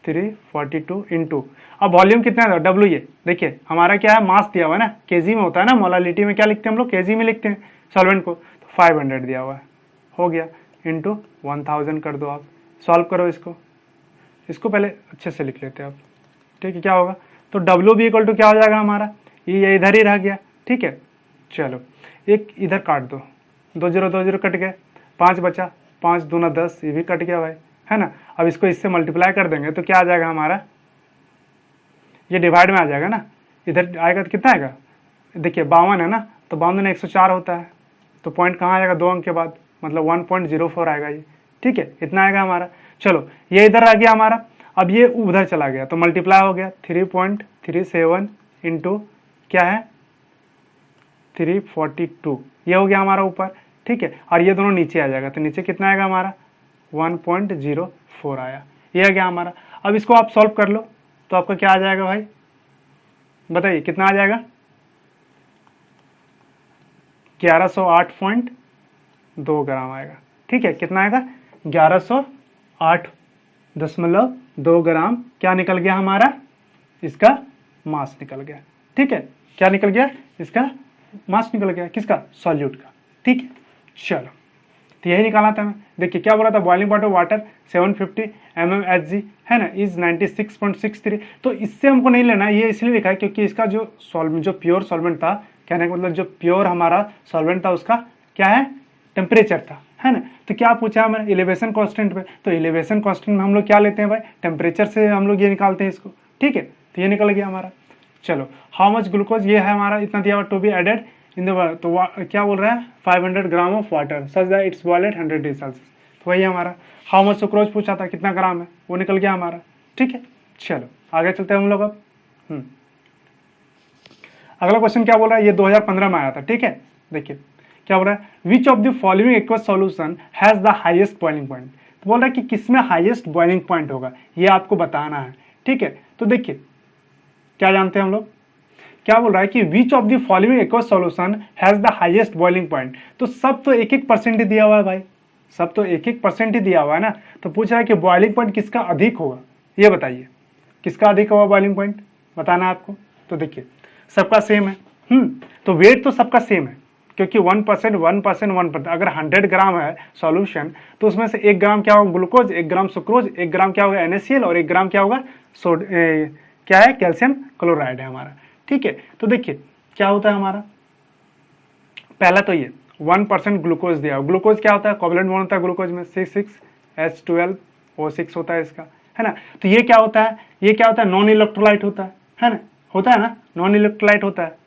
342 इंटू, अब वॉल्यूम कितना है डब्ल्यू, ये देखिए हमारा क्या है मास दिया हुआ है ना, केजी में होता है ना, मोलालिटी में क्या लिखते हैं हम लोग केजी में लिखते हैं सॉल्वेंट को, तो 500 दिया हुआ है, हो गया इंटू 1000 कर दो आप, सॉल्व करो इसको पहले अच्छे से लिख लेते हैं आप। ठीक है, क्या होगा तो डब्ल्यू बी इक्वल टू क्या हो जाएगा हमारा, ये इधर ही रह गया। ठीक है, चलो एक इधर काट दो, 2 0 2 0 कट गए, 5 बचा, 5 दूना 10, ये भी कट गया भाई, है ना। अब इसको इससे मल्टीप्लाई कर देंगे तो क्या आ जाएगा हमारा, ये डिवाइड में आ जाएगा ना, इधर आएगा तो कितना आएगा, देखिए 52 है ना, तो 52 में 104 होता है, तो पॉइंट कहाँ आएगा 2 अंक के बाद, मतलब 1.04 आएगा ये। ठीक है, इतना आएगा हमारा। चलो ये इधर आ गया हमारा, अब ये उधर चला गया तो मल्टीप्लाई हो गया 3.37 इंटू क्या है 342, ये हो गया हमारा ऊपर। ठीक है, और ये दोनों नीचे आ जाएगा तो नीचे कितना आएगा हमारा 1.04 आया, ये आ गया हमारा। अब इसको आप सॉल्व कर लो तो आपका क्या आ जाएगा भाई बताइए कितना आ जाएगा 1108.2 ग्राम आएगा। ठीक है, कितना आएगा 1108.2 ग्राम, क्या निकल गया हमारा इसका मास निकल गया। ठीक है, क्या निकल गया इसका मास निकल गया, किसका सॉल्यूट का। ठीक है, चलो तो यही निकाला था मैं। देखिए क्या बोला था boiling point of water 750 mmHg है ना, इज 96.63, तो इससे हमको नहीं लेना, ये इसलिए लिखा है क्योंकि इसका जो प्योर सॉल्वेंट था, कहने का मतलब जो प्योर हमारा सॉल्वेंट था उसका क्या है टेम्परेचर था, है ना। तो क्या पूछा हमें एलिवेशन कांस्टेंट पे, तो एलिवेशन कांस्टेंट में हम लोग क्या लेते हैं भाई टेम्परेचर से हम लोग ये निकालते हैं इसको। ठीक है, तो ये निकल गया हमारा। चलो हाउ मच ग्लूकोज, ये है हमारा इतना दिया हुआ to be added in the water, तो क्या बोल रहा है 500 gram of water such that its boiled at 100 degree Celsius, तो वही हमारा। हाउ मच सुक्रोज पूछा था कितना ग्राम है, वो निकल गया हमारा। ठीक है, चलो आगे चलते हैं हम लोग अब। अगला क्वेश्चन क्या बोल रहा है, ये 2015 में आया था। ठीक है, देखिए क्या बोल रहा है which of the following aqueous solution has the highest boiling point, तो बोल रहा है कि किसमें हाईएस्ट बॉइलिंग पॉइंट होगा, ये आपको बताना है। ठीक है, तो देखिए क्या जानते हैं हम लोग, क्या बोल रहा है कि which of the following aqueous solution has the highest boiling point. तो सब तो 1-1% ही दिया हुआ है भाई, सब तो 1-1% ही दिया हुआ है ना। तो पूछ रहा है कि बॉइलिंग पॉइंट किसका अधिक होगा, ये बताइए किसका अधिक होगा बॉइलिंग पॉइंट, बताना आपको। तो देखिए सबका सेम है, तो वेट तो सबका सेम है, क्योंकि 1%, 1%, 1%, अगर 100 ग्राम है सॉल्यूशन तो उसमें से 1 ग्राम क्या होगा ग्लूकोज, 1 ग्राम सुक्रोज, 1 ग्राम क्या होगा NaCl और 1 ग्राम क्या होगा क्या है कैल्शियम क्लोराइड है हमारा। ठीक है, तो देखिए क्या होता है हमारा, पहला तो ये 1% ग्लूकोज दिया, ग्लूकोज क्या होता है, कोवलेंट बॉन्ड होता है ग्लूकोज में, C6H12O6 होता है इसका, है ना। तो ये क्या होता है, ये क्या होता है, नॉन इलेक्ट्रोलाइट होता है ना, होता है ना, नॉन इलेक्ट्रोलाइट होता है।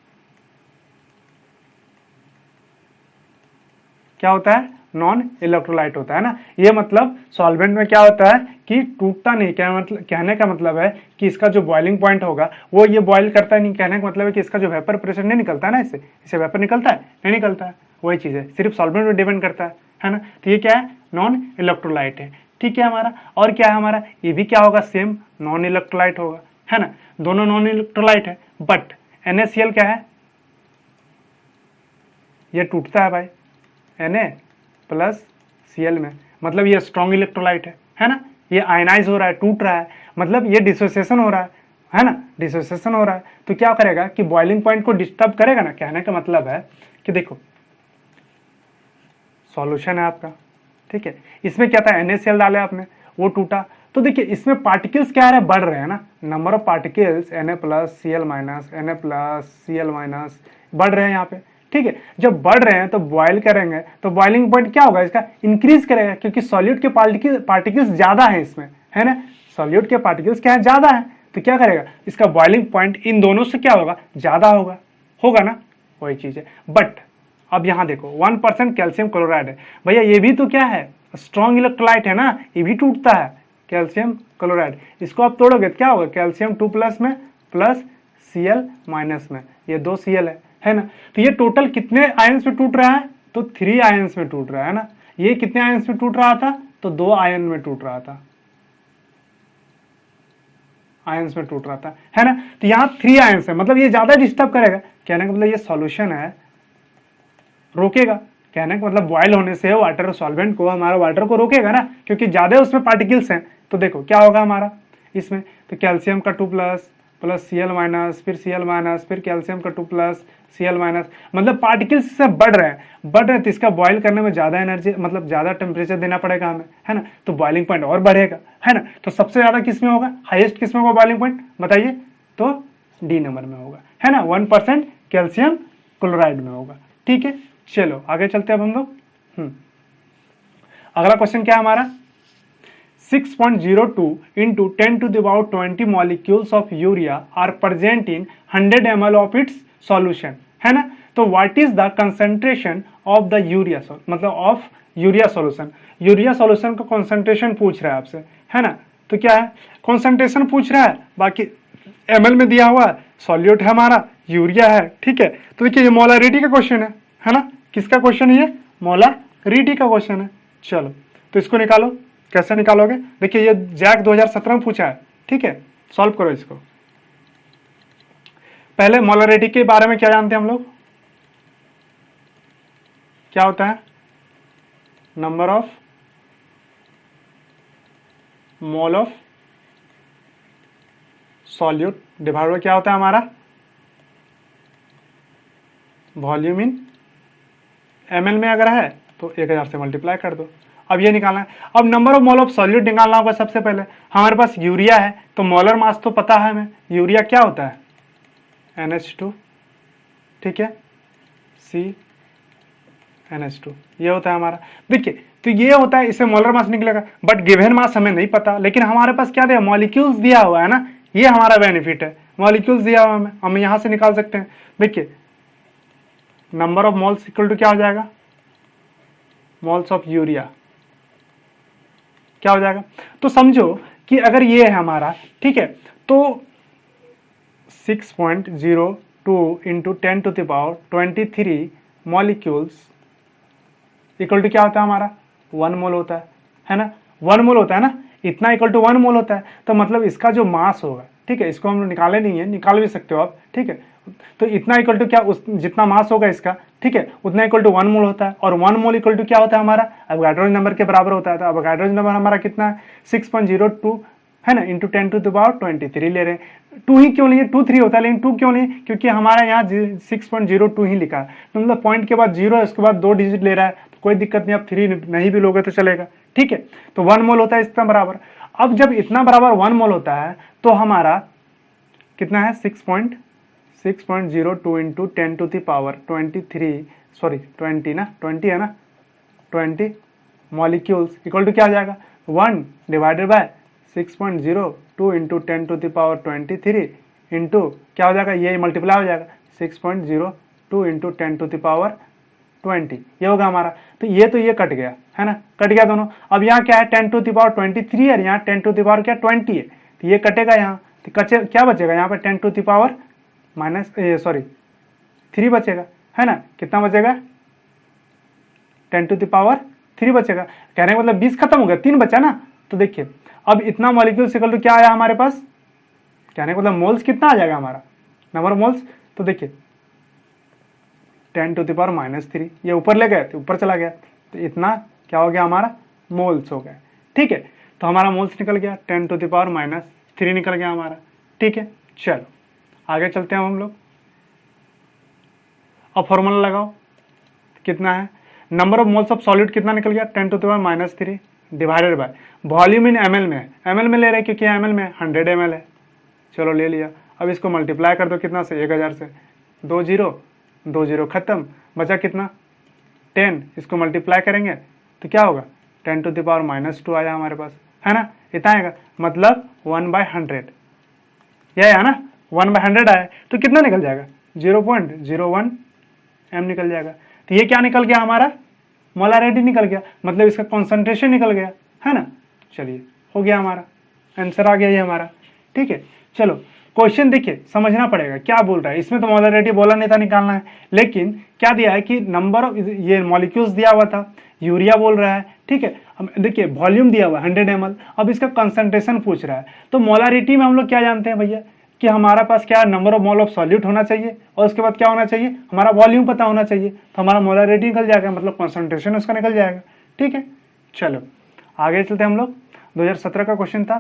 क्या होता है, नॉन इलेक्ट्रोलाइट होता है ना। ये मतलब सॉल्वेंट में क्या होता है कि टूटता नहीं, क्या मतलब, कहने का मतलब है कि इसका जो बॉइलिंग पॉइंट होगा वो ये बॉइल करता नहीं, कहने का मतलब है कि इसका जो वेपर प्रेशर नहीं निकलता है ना, इससे वेपर निकलता है, नहीं निकलता है, वही चीज है, सिर्फ सॉल्वेंट में डिपेंड करता है ना। तो ये क्या है, नॉन इलेक्ट्रोलाइट है। ठीक है हमारा, और क्या है हमारा, ये भी क्या होगा, सेम नॉन इलेक्ट्रोलाइट होगा, है ना, दोनों नॉन इलेक्ट्रोलाइट है। बट NaCl क्या है, ये टूटता है भाई Na+Cl में, मतलब ये स्ट्रॉन्ग इलेक्ट्रोलाइट है ना, ये आयनाइज हो रहा है, टूट रहा है, मतलब ये डिसोसिएशन हो रहा है ना, डिसोसिएशन हो रहा है। तो क्या करेगा कि बॉइलिंग पॉइंट को डिस्टर्ब करेगा ना, कहने का मतलब है कि देखो सॉल्यूशन है आपका, ठीक है, इसमें क्या था, NaCl डाले आपने, वो टूटा, तो देखिए इसमें पार्टिकल्स क्या है, बढ़ रहे हैं ना, नंबर ऑफ पार्टिकल्स Na+Cl- बढ़ रहे हैं यहाँ पे। ठीक है, जब बढ़ रहे हैं तो बॉयल करेंगे तो बॉइलिंग पॉइंट क्या होगा, इसका इंक्रीज करेगा, क्योंकि सॉल्यूट के पार्टिकल्स ज्यादा है इसमें, है ना, सॉल्यूट के पार्टिकल्स क्या है, ज्यादा है, तो क्या करेगा, इसका बॉइलिंग पॉइंट इन दोनों से क्या होगा, ज्यादा होगा, होगा ना, वही चीज है। बट अब यहां देखो 1% कैल्शियम क्लोराइड है, भैया ये भी तो क्या है, स्ट्रॉन्ग इलेक्ट्रोलाइट है ना, ये भी टूटता है, कैल्शियम क्लोराइड, इसको आप तोड़ोगे क्या होगा, कैल्शियम 2+ में प्लस Cl- में, ये 2 Cl है ना। तो ये टोटल कितने आयंस में टूट रहा है, तो 3 आयंस में टूट रहा है ना। ये कितने आयंस में टूट रहा था, तो 2 आयन में टूट रहा था, आयंस में टूट रहा था, है ना। तो यहाँ 3 आयंस है, मतलब ये ज्यादा डिस्टर्ब करेगा, कहने का मतलब ये सॉल्यूशन है, रोकेगा, कहने का मतलब बॉयल होने से वाटर सॉल्वेंट को, हमारा वाटर को रोकेगा ना, क्योंकि ज्यादा उसमें पार्टिकल्स हैं। तो देखो क्या होगा हमारा इसमें, तो कैल्शियम का 2+ प्लस Cl-, फिर Cl-, फिर कैल्शियम का 2+ Cl-, मतलब पार्टिकल्स से बढ़ रहे हैं तो इसका बॉयल करने में ज्यादा एनर्जी, मतलब ज्यादा टेम्परेचर देना पड़ेगा हमें, है ना, तो बॉइलिंग पॉइंट और बढ़ेगा, है ना। तो सबसे ज्यादा किस में होगा, हाईएस्ट किस में होगा बॉइलिंग पॉइंट, बताइए, तो D नंबर में होगा, है ना, 1% कैल्शियम क्लोराइड में होगा। ठीक है, चलो आगे चलते हैं अब हम लोग। अगला क्वेश्चन क्या है हमारा, 6.02 into 10⁻20 molecules of urea are present in 100 ml of its solution, है ना। तो what is the concentration of the urea, मतलब of urea solution, urea solution का कॉन्सेंट्रेशन पूछ रहा है आपसे, है ना। तो क्या है, कॉन्सेंट्रेशन पूछ रहा है, बाकी ml में दिया हुआ है, सॉल्यूट है हमारा, यूरिया है, ठीक है। तो देखिए ये मोलारिटी का क्वेश्चन है ना, किसका क्वेश्चन है ये, मोलारिटी का क्वेश्चन है। चलो तो इसको निकालो, कैसे निकालोगे, देखिए ये जैक 2017 में पूछा है, ठीक है, सॉल्व करो इसको। पहले मोलरिटी के बारे में क्या जानते हैं हम लोग, क्या होता है, number of mole of solute divide by क्या होता है हमारा, वॉल्यूम इन ml में अगर है तो 1000 से मल्टीप्लाई कर दो। अब ये निकालना है, अब number of mole of solute निकालना होगा। सबसे पहले हमारे पास यूरिया है, तो मोलर मास तो पता है हमें, यूरिया क्या होता है, NH2, ठीक है, CNH2, ये होता है हमारा। देखिए तो ये होता है, इससे मोलर मास निकलेगा, बट गिवन मास हमें नहीं पता, लेकिन हमारे पास क्या दिया, मॉलिक्यूल्स दिया हुआ है ना, ये हमारा बेनिफिट है, मॉलिक्यूल्स दिया हुआ हमें, हम यहां से निकाल सकते हैं। देखिए number of moles equal to क्या हो जाएगा, मोल्स ऑफ यूरिया, क्या हो जाएगा, तो समझो कि अगर ये है हमारा, ठीक है, तो 6.02 इंटू 10⁻23 मॉलिक्यूल्स इक्वल टू क्या होता है हमारा, 1 मोल होता है ना, 1 मोल होता है ना, इतना इक्वल टू 1 मोल होता है, तो मतलब इसका जो मास होगा, ठीक है, इसको हम निकाले नहीं है, निकाल भी सकते हो आप, ठीक है, तो इतना इक्वल टू क्या, उस जितना मास होगा इसका, ठीक है, उतना इक्वल टू 1 मोल होता है, और 1 मोल इक्वल टू क्या होता है हमारा, अवोगाड्रो नंबर के बराबर होता है। तो अवोगाड्रो नंबर हमारा कितना है, 6.02 है ना, इंटू 10⁻23 ले रहे हैं। 2 ही क्यों लिए, 2 3 होता है, लेकिन 2 क्यों लिए, क्योंकि हमारा यहाँ 6.02 ही लिखा है, तो मतलब पॉइंट के बाद 0 है, उसके बाद 2 डिजिट ले रहा है, तो कोई दिक्कत नहीं, आप 3 नहीं भी लोगे तो चलेगा, ठीक है। तो 1 मोल होता है इतना बराबर। अब जब इतना बराबर 1 मोल होता है तो हमारा कितना है, 6.02 इंटू 10⁻23, सॉरी 20 ना, 20 है ना, 20 मॉलिक्यूल्स इक्वल टू क्या आ जाएगा, 1 डिवाइडेड बाय 6.02 इंटू 10⁻23 इंटू क्या हो जाएगा, ये मल्टीप्लाई हो जाएगा 6.02 इंटू 10⁻20, ये होगा हमारा। तो ये कट गया है ना, कट गया दोनों। अब यहाँ क्या है, 10⁻23 है, यहाँ 10 क्या 20 है, तो ये कटेगा यहाँ, तो क्या बचेगा यहाँ पे 10 माइनस सॉरी 3 बचेगा, है ना, कितना बचेगा 10⁻3 बचेगा। कहने का मतलब 20 खत्म हो गया, 3 बचा ना। तो देखिए अब इतना मॉलिक्यूल इक्वल टू क्या आया हमारे पास, कहने का मतलब मोल्स कितना आ जाएगा हमारा, नंबर ऑफ मोल्स। तो देखिए 10⁻³ ये ऊपर ले गए तो ऊपर चला गया, तो इतना क्या हो गया हमारा, मोल्स हो गए, ठीक है। तो हमारा मोल्स निकल गया 10⁻³ निकल गया हमारा, ठीक है। चलो आगे चलते हैं हम लोग। अब फॉर्मूला लगाओ, कितना है, number of moles of solid कितना निकल गया 10⁻³ divided by volume in ml में है, ml में ले रहे हैं क्योंकि ml में 100 ml है, चलो ले लिया। अब इसको मल्टीप्लाई कर दो कितना से, 1000 से, 2 0 खत्म, बचा कितना 10, इसको मल्टीप्लाई करेंगे तो क्या होगा 10⁻² आया हमारे पास, है ना, इतना आएगा, मतलब 1/100, यह है ना, 1/100 आया, तो कितना निकल जाएगा 0.01 m निकल जाएगा। तो ये क्या निकल गया हमारा, मोलारिटी निकल गया, मतलब इसका कॉन्सेंट्रेशन निकल गया, है ना। चलिए हो गया हमारा आंसर आ गया ये हमारा, ठीक है। चलो क्वेश्चन देखिए, समझना पड़ेगा क्या बोल रहा है, इसमें तो मोलारिटी बोला नहीं था निकालना है, लेकिन क्या दिया है कि नंबर ऑफ ये मॉलिक्यूल्स दिया हुआ था, यूरिया बोल रहा है, ठीक है। देखिए वॉल्यूम दिया हुआ 100 ml, अब इसका कंसंट्रेशन पूछ रहा है, तो मोलारिटी में हम लोग क्या जानते हैं भैया कि हमारा पास क्या number of mole of solute होना चाहिए, और उसके बाद क्या होना चाहिए, हमारा वॉल्यूम पता होना चाहिए, तो हमारा मोलारिटी निकल जाएगा, मतलब कंसंट्रेशन उसका निकल जाएगा, ठीक है। चलो आगे चलते हम लोग। 2017 का क्वेश्चन था,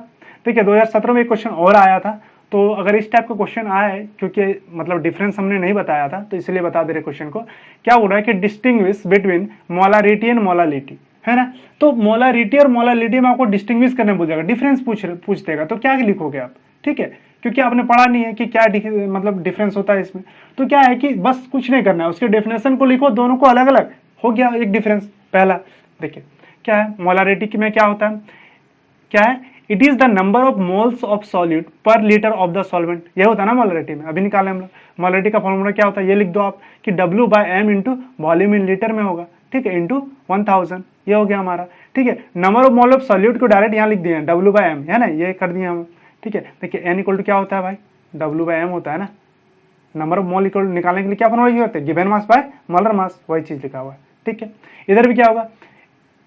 देखिए 2017 में एक क्वेश्चन और आया था, तो अगर इस टाइप का क्वेश्चन आया है, क्योंकि मतलब डिफरेंस हमने नहीं बताया था तो इसलिए बता दे रहे क्वेश्चन को, क्या बोल रहा है कि distinguish between molarity and molality, है ना। तो मोलारिटी और मोलालिटी में आपको डिस्टिंग्विश करने बोल जाएगा, डिफरेंस पूछ देगा, तो क्या लिखोगे आप, ठीक है, क्योंकि आपने पढ़ा नहीं है कि क्या मतलब डिफरेंस होता है इसमें। तो क्या है कि बस कुछ नहीं करना है, उसके डेफिनेशन को लिखो, दोनों को अलग अलग, हो गया एक डिफरेंस। पहला देखिए क्या है, मोलारिटी में क्या होता है, क्या है, it is the number of moles of solute पर लीटर ऑफ द सॉल्वेंट, ये होता है ना मोलारिटी में, अभी निकाले हम लोग। मोलारिटी का फॉर्मूला क्या होता है, ये लिख दो आप कि W/m into volume in litre में होगा, ठीक है, इंटू 1000, ये हो गया हमारा, ठीक है। Number of mole of solute को डायरेक्ट यहाँ लिख दिए W/m, है ना, ये कर दिया हम, ठीक है। देखिए n इक्वल टू क्या होता है भाई, W/m होता है ना, नंबर ऑफ मोल इक्वल निकालने के लिए क्या फॉर्मूला यूज होता है, given mass by molar mass, वही चीज लिखा हुआ है, ठीक है। इधर भी क्या होगा,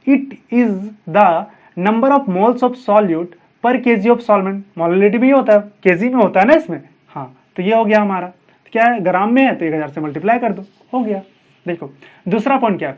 it is the number of moles of solute पर केजी ऑफ सॉल्वेंट, मोलालिटी में ही होता है, केजी में होता है ना इसमें, हाँ, तो ये हो गया हमारा, तो क्या है ग्राम में है तो 1000 से मल्टीप्लाई कर दो, हो गया। देखो दूसरा पॉइंट क्या है,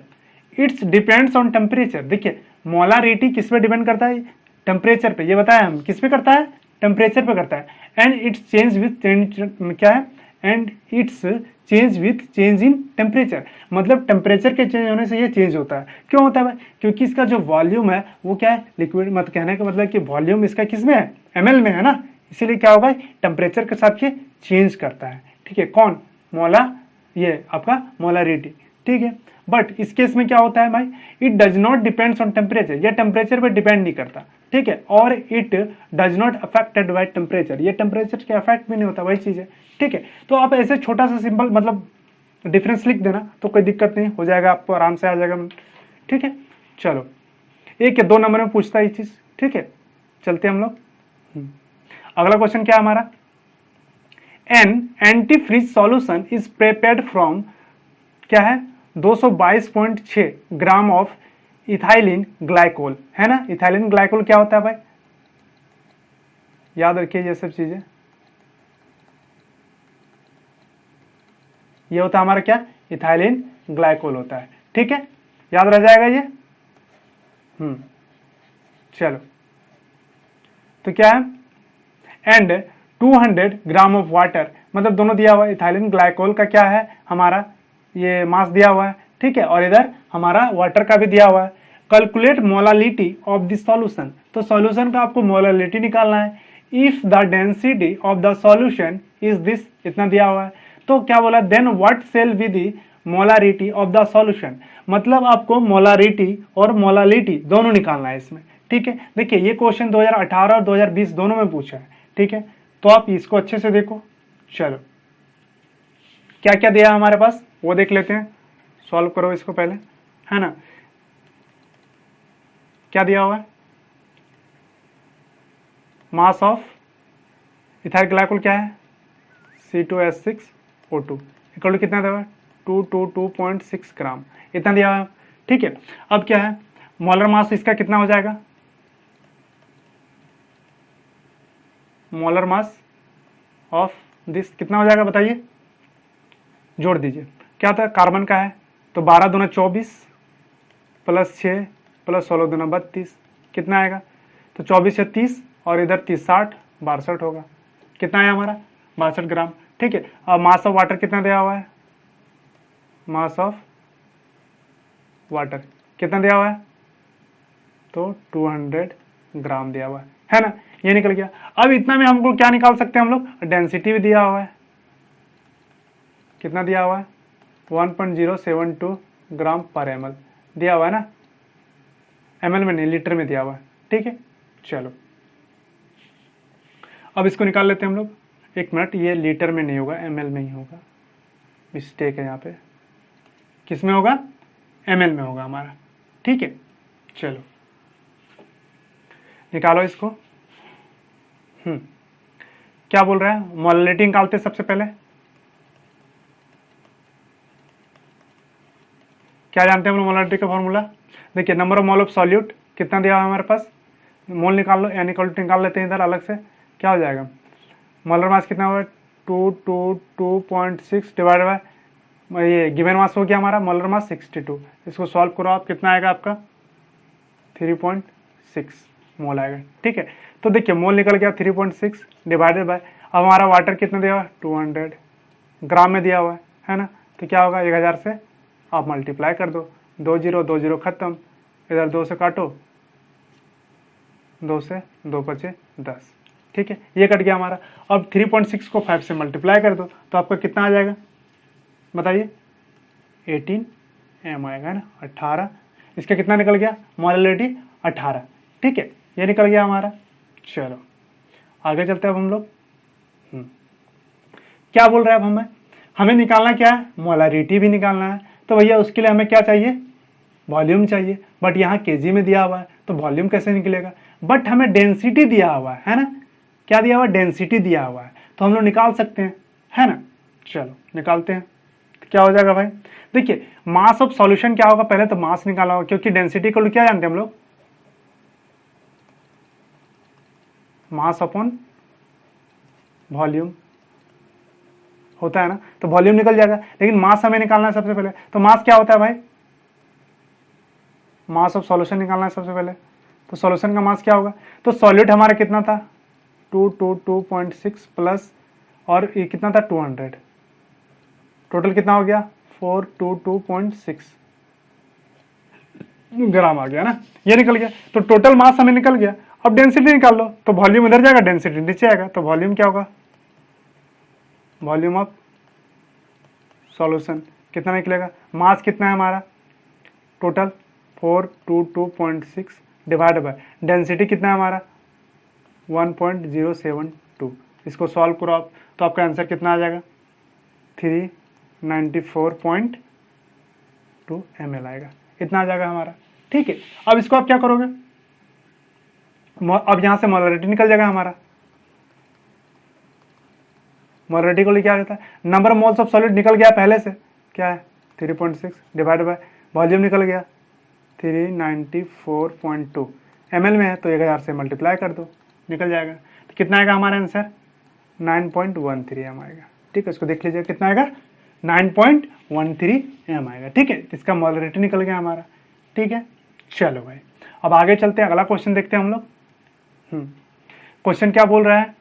इट्स डिपेंड्स ऑन टेम्परेचर। देखिए मोलारिटी किस पे डिपेंड करता है, टेम्परेचर पे, ये बताया हम, किस पे करता है, टेम्परेचर पे करता है, एंड इट्स चेंज विथ क्या है, and it's change with change in temperature, मतलब टेम्परेचर के चेंज होने से ये चेंज होता है। क्यों होता है भाई, क्योंकि इसका जो वॉल्यूम है वो क्या है, लिक्विड, मत कहने का मतलब कि वॉल्यूम इसका किस में है, ml में है ना, इसीलिए क्या होगा टेम्परेचर के साथ ये चेंज करता है, ठीक है। कौन, मोला, ये आपका मोलारिटी, ठीक है। बट इस केस में क्या होता है भाई, it does not depends on temperature, ये टेम्परेचर पे डिपेंड नहीं करता, ठीक है, और it does not affected by temperature, ये टेम्परेचर के अफेक्ट भी नहीं होता, वही चीज है, ठीक है। तो आप ऐसे छोटा सा सिंपल मतलब डिफरेंस लिख देना तो कोई दिक्कत नहीं, हो जाएगा आपको, आराम से आ जाएगा, ठीक है। चलो 1 या 2 नंबर में पूछता है ये चीज, ठीक है। चलते हम लोग, अगला क्वेश्चन क्या है हमारा, an antifreeze solution is prepared from क्या है 222.6 ग्राम ऑफ इथाइलिन ग्लाइकोल, है ना। इथाइलिन ग्लाइकोल क्या होता है भाई, याद रखिए ये सब चीजें। ये होता है हमारा क्या, इथाइलिन ग्लाइकोल होता है, ठीक है, याद रह जाएगा ये। चलो, तो क्या है, एंड 200 ग्राम ऑफ वाटर, मतलब दोनों दिया हुआ है। इथाइलिन ग्लाइकोल का क्या है हमारा, ये मास दिया हुआ है, ठीक है, और इधर हमारा वाटर का भी दिया हुआ है। Calculate molality of the solution, तो सॉल्यूशन का आपको मोलालिटी निकालना है। If the density of the solution is this, इतना दिया हुआ है, तो क्या बोला, then what shall be the molarity of the solution, मतलब आपको मोलारिटी और मोलालिटी दोनों निकालना है इसमें, ठीक है। देखिए ये क्वेश्चन 2018 और 2020 दोनों में पूछा है, ठीक है, तो आप इसको अच्छे से देखो। चलो, क्या क्या दिया है हमारे पास वो देख लेते हैं, सॉल्व करो इसको पहले, है ना। क्या दिया हुआ है, मास ऑफ इथाइल ग्लाइकोल क्या है, C2H6O2 इक्वल टू कितना दिया हुआ है, 222.6 ग्राम, इतना दिया हुआ है, ठीक है। अब क्या है, मोलर मास इसका कितना हो जाएगा, मोलर मास ऑफ दिस कितना हो जाएगा बताइए, जोड़ दीजिए। क्या था, कार्बन का है, तो 12 दूना 24 प्लस 6 प्लस 16 दूना 32, कितना आएगा, तो 24 से 30 और इधर 30 60 62 होगा, कितना है हमारा 62 ग्राम, ठीक है। अब मास ऑफ वाटर कितना दिया हुआ है, मास ऑफ वाटर कितना दिया हुआ है, तो 200 ग्राम दिया हुआ है ना, ये निकल गया। अब इतना में हमको क्या निकाल सकते हैं हम लोग, डेंसिटी भी दिया हुआ है, कितना दिया हुआ है, 1.072 ग्राम पर ml दिया हुआ है ना, ml में नहीं लीटर में दिया हुआ है, ठीक है। चलो, अब इसको निकाल लेते हैं हम लोग, एक मिनट, ये लीटर में नहीं होगा, ml में ही होगा, मिस्टेक है यहाँ पे, किस में होगा, ml में होगा हमारा, ठीक है। चलो निकालो इसको। क्या बोल रहा है, मोलालिटी निकालते सबसे पहले, क्या जानते हैं हम लोग मोलालिटी का फॉर्मूला, देखिए number of mole of solute कितना दिया हुआ है हमारे पास, मोल निकाल लो, यानी निकाल लेते हैं इधर अलग से, क्या हो जाएगा, मोलर मास कितना हुआ, 222.6 डिवाइड बाय ये गिवन मास हो गया हमारा मोलर मास 62, इसको सॉल्व करो आप, कितना आएगा आपका 3.6 मोल आएगा, ठीक है। तो देखिए मोल निकल गया 3.6 डिवाइडेड बाय, अब हमारा वाटर कितना दिया हुआ 200 ग्राम में दिया हुआ है ना, तो क्या होगा 1000 से आप मल्टीप्लाई कर दो, 2 0 खत्म, इधर 2 से काटो, 2 से 2 बचे 10, ठीक है, ये कट गया हमारा। अब 3.6 को 5 से मल्टीप्लाई कर दो तो आपका कितना आ जाएगा बताइए, 18 m आएगा ना, 18, इसका कितना निकल गया मोलालिटी 18, ठीक है, ये निकल गया हमारा। चलो आगे चलते हैं अब हम लोग, क्या बोल रहा है अब हमें निकालना क्या है, मोलारिटी भी निकालना है, तो भैया उसके लिए हमें क्या चाहिए, वॉल्यूम चाहिए, बट यहाँ केजी में दिया हुआ है तो वॉल्यूम कैसे निकलेगा, बट हमें डेंसिटी दिया हुआ है ना, क्या दिया हुआ है, डेंसिटी दिया हुआ है, तो हम लोग निकाल सकते हैं, है ना। चलो निकालते हैं, तो क्या हो जाएगा भाई, देखिए मास ऑफ सॉल्यूशन क्या होगा, पहले तो मास निकाला होगा, क्योंकि डेंसिटी को क्या जानते हैं हम लोग, मास अपॉन वॉल्यूम होता है ना, तो वॉल्यूम निकल जाएगा, लेकिन मास हमें निकालना है सबसे पहले, तो मास क्या होता है भाई, मास ऑफ सॉल्यूशन निकालना है सबसे पहले, तो सॉल्यूशन का मास क्या होगा, तो सॉल्यूट हमारा कितना था 222.6 प्लस और ये कितना था 200, टोटल कितना हो गया 422.6 ग्राम आ गया ना, ये निकल गया, तो टोटल मास हमें निकल गया। अब डेंसिटी निकाल लो, तो वॉल्यूम इधर जाएगा, डेंसिटी नीचे आएगा, तो वॉल्यूम क्या होगा, वॉल्यूम ऑफ सॉल्यूशन कितना निकलेगा, मास कितना है हमारा टोटल 422.6 डिवाइड बाय डेंसिटी कितना है हमारा 1.072, इसको सॉल्व करो आप, तो आपका आंसर कितना आ जाएगा 394.2 ml आएगा, इतना आ जाएगा हमारा, ठीक है। अब इसको आप क्या करोगे, अब यहां से मोलारिटी निकल जाएगा हमारा, मोलारिटी को लिए क्या रहता है, number of moles of solid निकल गया पहले से, क्या है 3.6 डिवाइड बाय वॉल्यूम निकल गया 394.2 ml में है, तो 1000 से मल्टीप्लाई कर दो, निकल जाएगा। तो कितना आएगा हमारा आंसर? 9.13 एम आएगा। ठीक है, इसको देख लीजिए कितना आएगा, 9.13 एम आएगा। ठीक है, इसका मोलरिटी निकल गया हमारा। ठीक है, चलो भाई अब आगे चलते हैं, अगला क्वेश्चन देखते हैं हम लोग। क्वेश्चन क्या बोल रहा है?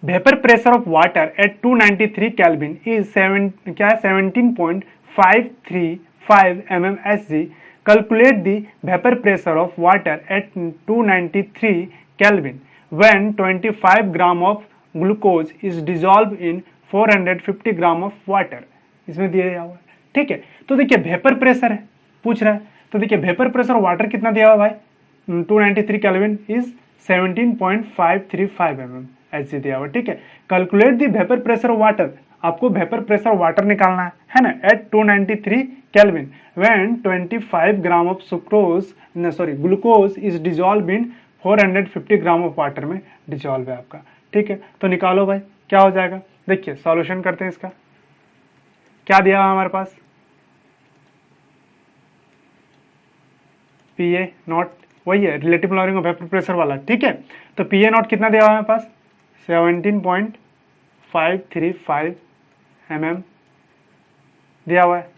Vapour pressure of water eight 293 kelvin is 17.535 mmHg। Calculate the vapour pressure of water eight 293 kelvin when 25 gram of glucose is dissolve in 450 gram of water. इसमें दिया हुआ है। ठीक है, तो देखिए वेपर प्रेशर है पूछ रहा है, तो देखिए वेपर प्रेशर वाटर कितना दिया हुआ भाई? 293 केल्विन इज 17.535 mmHg दिया हुआ। ठीक है, calculate the vapour pressure water, आपको वेपर प्रेशर वाटर निकालना है ना, at 293 kelvin when 25 gram of glucose is dissolve in 450 gram of water में डिजॉल्व है आपका। ठीक है, तो निकालो भाई क्या हो जाएगा। देखिए सॉल्यूशन करते हैं इसका। क्या दिया हुआ हमारे पास? पी ए नॉट, वही है relative lowering of vapour pressure वाला। ठीक है, तो पी ए नॉट कितना दिया हुआ है हमारे पास? 17.535 mm दिया हुआ है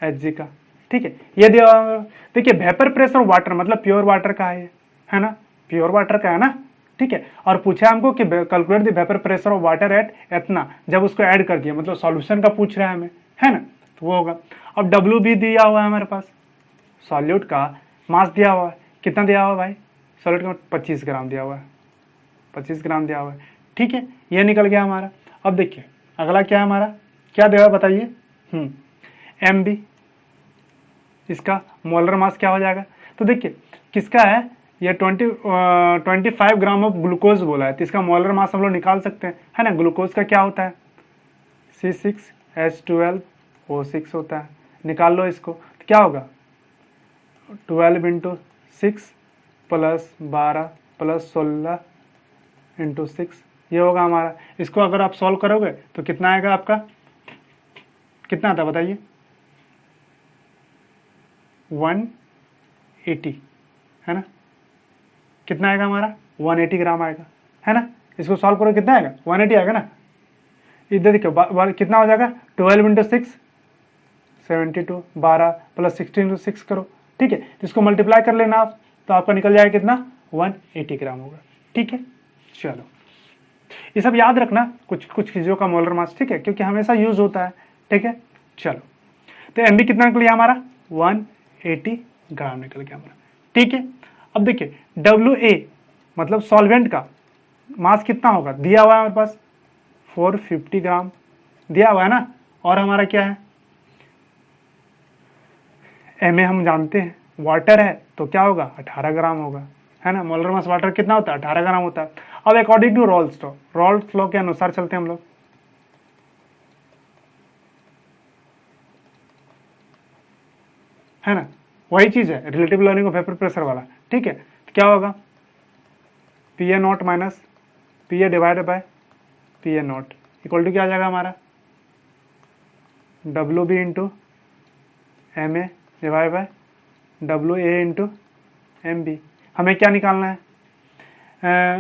एच जी का। ठीक है, ये दिया हुआ। देखिए वेपर प्रेशर वाटर मतलब प्योर वाटर का है ना, प्योर वाटर का है ना। ठीक है, और पूछा हमको कि calculate the vapour pressure of water eight इतना, जब उसको ऐड कर दिया मतलब सॉल्यूशन का पूछ रहा है हमें, है ना, तो वो होगा। अब डब्ल्यू भी दिया हुआ है हमारे पास, सॉल्यूट का मास दिया हुआ है, कितना दिया हुआ है भाई? सॉल्यूट का 25 ग्राम दिया हुआ है, 25 ग्राम दिया हुआ है। ठीक है, ये निकल गया हमारा। अब देखिए अगला क्या है हमारा, क्या दिया हुआ बताइए? एम बी, इसका मोलर मास क्या हो जाएगा? तो देखिए किसका है ये 25 ग्राम ऑफ ग्लूकोज बोला है, तो इसका मोलर मास हम लोग निकाल सकते हैं, है ना। ग्लूकोज का क्या होता है? C6H12O6 होता है, निकाल लो इसको। तो क्या होगा? 12 × 6 + 12 + 16 × 6, ये होगा हमारा। इसको अगर आप सॉल्व करोगे तो कितना आएगा आपका? कितना आता बताइए? 180, है ना। कितना आएगा हमारा? 180 ग्राम आएगा, है ना। इसको सॉल्व करो कितना आएगा? 180 आएगा ना। इधर देखिए कितना हो जाएगा? 12 × 6 72, 12 + 16 × 6 करो। ठीक है, तो इसको मल्टीप्लाई कर लेना आप, तो आपका निकल जाएगा कितना? 180 ग्राम होगा। ठीक है, चलो ये सब याद रखना कुछ कुछ चीज़ों का मोलर मास। ठीक है, क्योंकि हमेशा यूज होता है। ठीक है, चलो तो एम बी कितना निकल गया हमारा? 180 ग्राम निकल गया हमारा। ठीक है, अब देखिए डब्ल्यू ए मतलब सॉल्वेंट का मास कितना होगा? दिया हुआ है हमारे पास 450 ग्राम दिया हुआ है ना, और हमारा क्या है? एम ए हम जानते हैं, वाटर है तो क्या होगा? 18 ग्राम होगा, है ना। मोलर मास वाटर कितना होता है? 18 ग्राम होता है। अब अकॉर्डिंग टू रॉल्स लॉ के अनुसार चलते हैं हम लोग। है ना, वही चीज है relative lowering of vapour pressure वाला। ठीक है, तो क्या होगा? P A not minus P A divided by P A not equal to क्या आ जाएगा हमारा? W B into M A divide by W A into M B. हमें क्या निकालना है?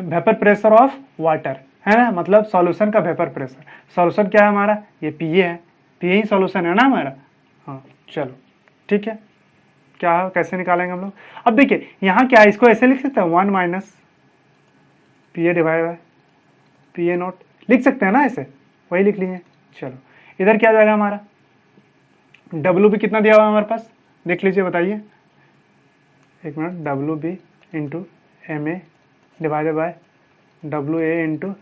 वेपर प्रेशर ऑफ वाटर, है ना, मतलब सॉल्यूशन का वेपर प्रेशर। सॉल्यूशन क्या है हमारा? ये पी ए है, पी ए ही सॉल्यूशन है ना हमारा। हाँ चलो ठीक है, क्या कैसे निकालेंगे हम लोग? अब देखिए यहाँ क्या है, इसको ऐसे लिख सकते हैं 1 minus P A divide bye P A not, लिख सकते हैं ना ऐसे, वही लिख लीजिए। चलो इधर क्या जाएगा हमारा? डब्ल्यू बी कितना दिया हुआ है हमारे पास, देख लीजिए बताइए। एक minute, W B into M A divided by W A into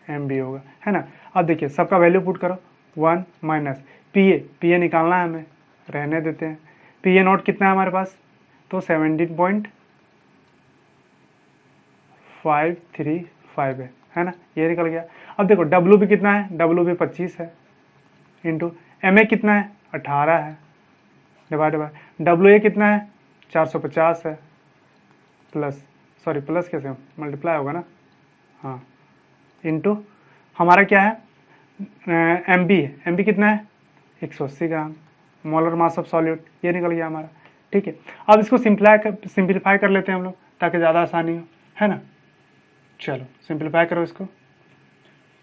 M B होगा, है ना। अब देखिए सबका वैल्यू पुट करो, 1 माइनस पी ए निकालना है हमें, रहने देते हैं। पी ए नॉट कितना है हमारे पास? तो 17.535 है ना, ये निकल गया। अब देखो डब्ल्यू बी कितना है? डब्ल्यू बी 25 है इंटू एम ए कितना है? 18 है डिवाइड बाय डब्ल्यू ए कितना है? 450 है प्लस प्लस कैसे मल्टीप्लाई होगा ना, हाँ, इंटू हमारा क्या है? एम बी है, एम बी कितना है? 180 ग्राम मोलर मास ऑफ सॉल्यूट, ये निकल गया हमारा। ठीक है, अब इसको सिंप्लीफाई कर लेते हैं हम लोग ताकि ज़्यादा आसानी हो, है ना। चलो सिंप्लीफाई करो इसको।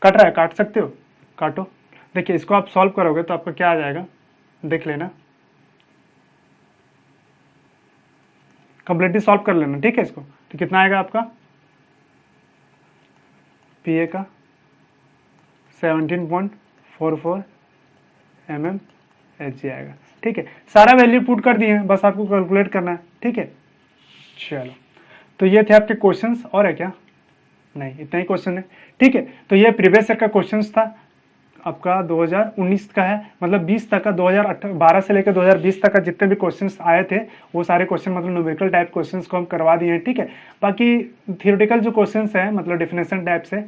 कट रहा है, काट सकते हो, काटो। देखिए इसको आप सॉल्व करोगे तो आपका क्या आ जाएगा, देख लेना, कंप्लीटली सॉल्व कर लेना। ठीक है, इसको तो कितना आएगा आपका पीए का 17.44 mmHg आएगा। ठीक है, सारा वैल्यू पुट कर दिए हैं, बस आपको कैलकुलेट करना है। ठीक है, चलो तो ये थे आपके क्वेश्चंस, और है क्या, नहीं इतना ही क्वेश्चन है। ठीक है, तो ये प्रीवियस ईयर का क्वेश्चंस था आपका 2019 का है, मतलब 20 तक का, 2012 से लेकर 2020 तक का जितने भी क्वेश्चंस आए थे वो सारे क्वेश्चन मतलब न्यूमेरिकल टाइप क्वेश्चंस को हम करवा दिए हैं। ठीक है, बाकी थियोरेटिकल जो क्वेश्चंस है मतलब डेफिनेशन टाइप से,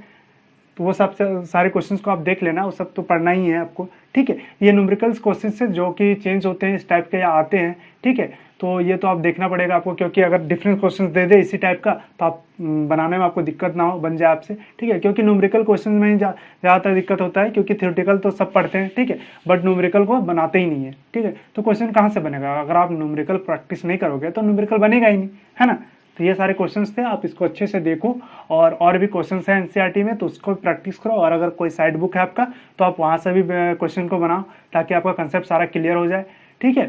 तो वो सब सारे क्वेश्चंस को आप देख लेना, वो सब तो पढ़ना ही है आपको। ठीक है, ये न्यूमेरिकल्स क्वेश्चंस है जो कि चेंज होते हैं, इस टाइप के आते हैं। ठीक है, तो ये तो आप देखना पड़ेगा आपको, क्योंकि अगर डिफरेंट क्वेश्चंस दे दे इसी टाइप का तो आप बनाने में आपको दिक्कत ना हो, बन जाए आपसे। ठीक है, क्योंकि न्यूमेरिकल क्वेश्चन में ही ज़्यादातर दिक्कत होता है, क्योंकि थियोरेटिकल तो सब पढ़ते हैं। ठीक है, बट न्यूमेरिकल को बनाते ही नहीं है। ठीक है, तो क्वेश्चन कहाँ से बनेगा, अगर आप न्यूमेरिकल प्रैक्टिस नहीं करोगे तो न्यूमेरिकल बनेगा ही नहीं, है ना। तो ये सारे क्वेश्चंस थे, आप इसको अच्छे से देखो, और भी क्वेश्चंस हैं एनसीईआरटी में तो उसको प्रैक्टिस करो, और अगर कोई साइड बुक है आपका तो आप वहाँ से भी क्वेश्चन को बनाओ ताकि आपका कंसेप्ट सारा क्लियर हो जाए। ठीक है,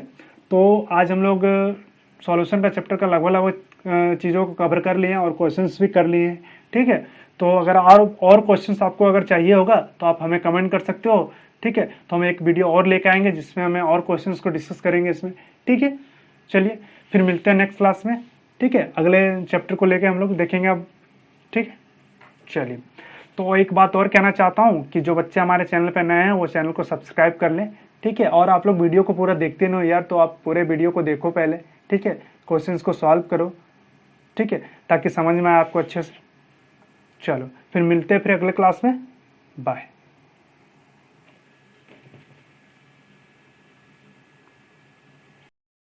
तो आज हम लोग सॉल्यूशन का चैप्टर का लगभग चीज़ों को कवर कर लिए हैं और क्वेश्चंस भी कर लिए हैं। ठीक है, तो अगर और क्वेश्चंस आपको अगर चाहिए होगा तो आप हमें कमेंट कर सकते हो। ठीक है, तो हम एक वीडियो और लेके आएंगे जिसमें हमें और क्वेश्चंस को डिस्कस करेंगे इसमें। ठीक है, चलिए फिर मिलते हैं नेक्स्ट क्लास में। ठीक है, अगले चैप्टर को लेके हम लोग देखेंगे अब। ठीक है, चलिए, तो एक बात और कहना चाहता हूँ कि जो बच्चे हमारे चैनल पर नए हैं वो चैनल को सब्सक्राइब कर लें। ठीक है, और आप लोग वीडियो को पूरा देखते नहीं हो यार, तो आप पूरे वीडियो को देखो पहले। ठीक है, क्वेश्चंस को सॉल्व करो। ठीक है, ताकि समझ में आए आपको अच्छे से। चलो फिर मिलते हैं फिर अगले क्लास में, बाय।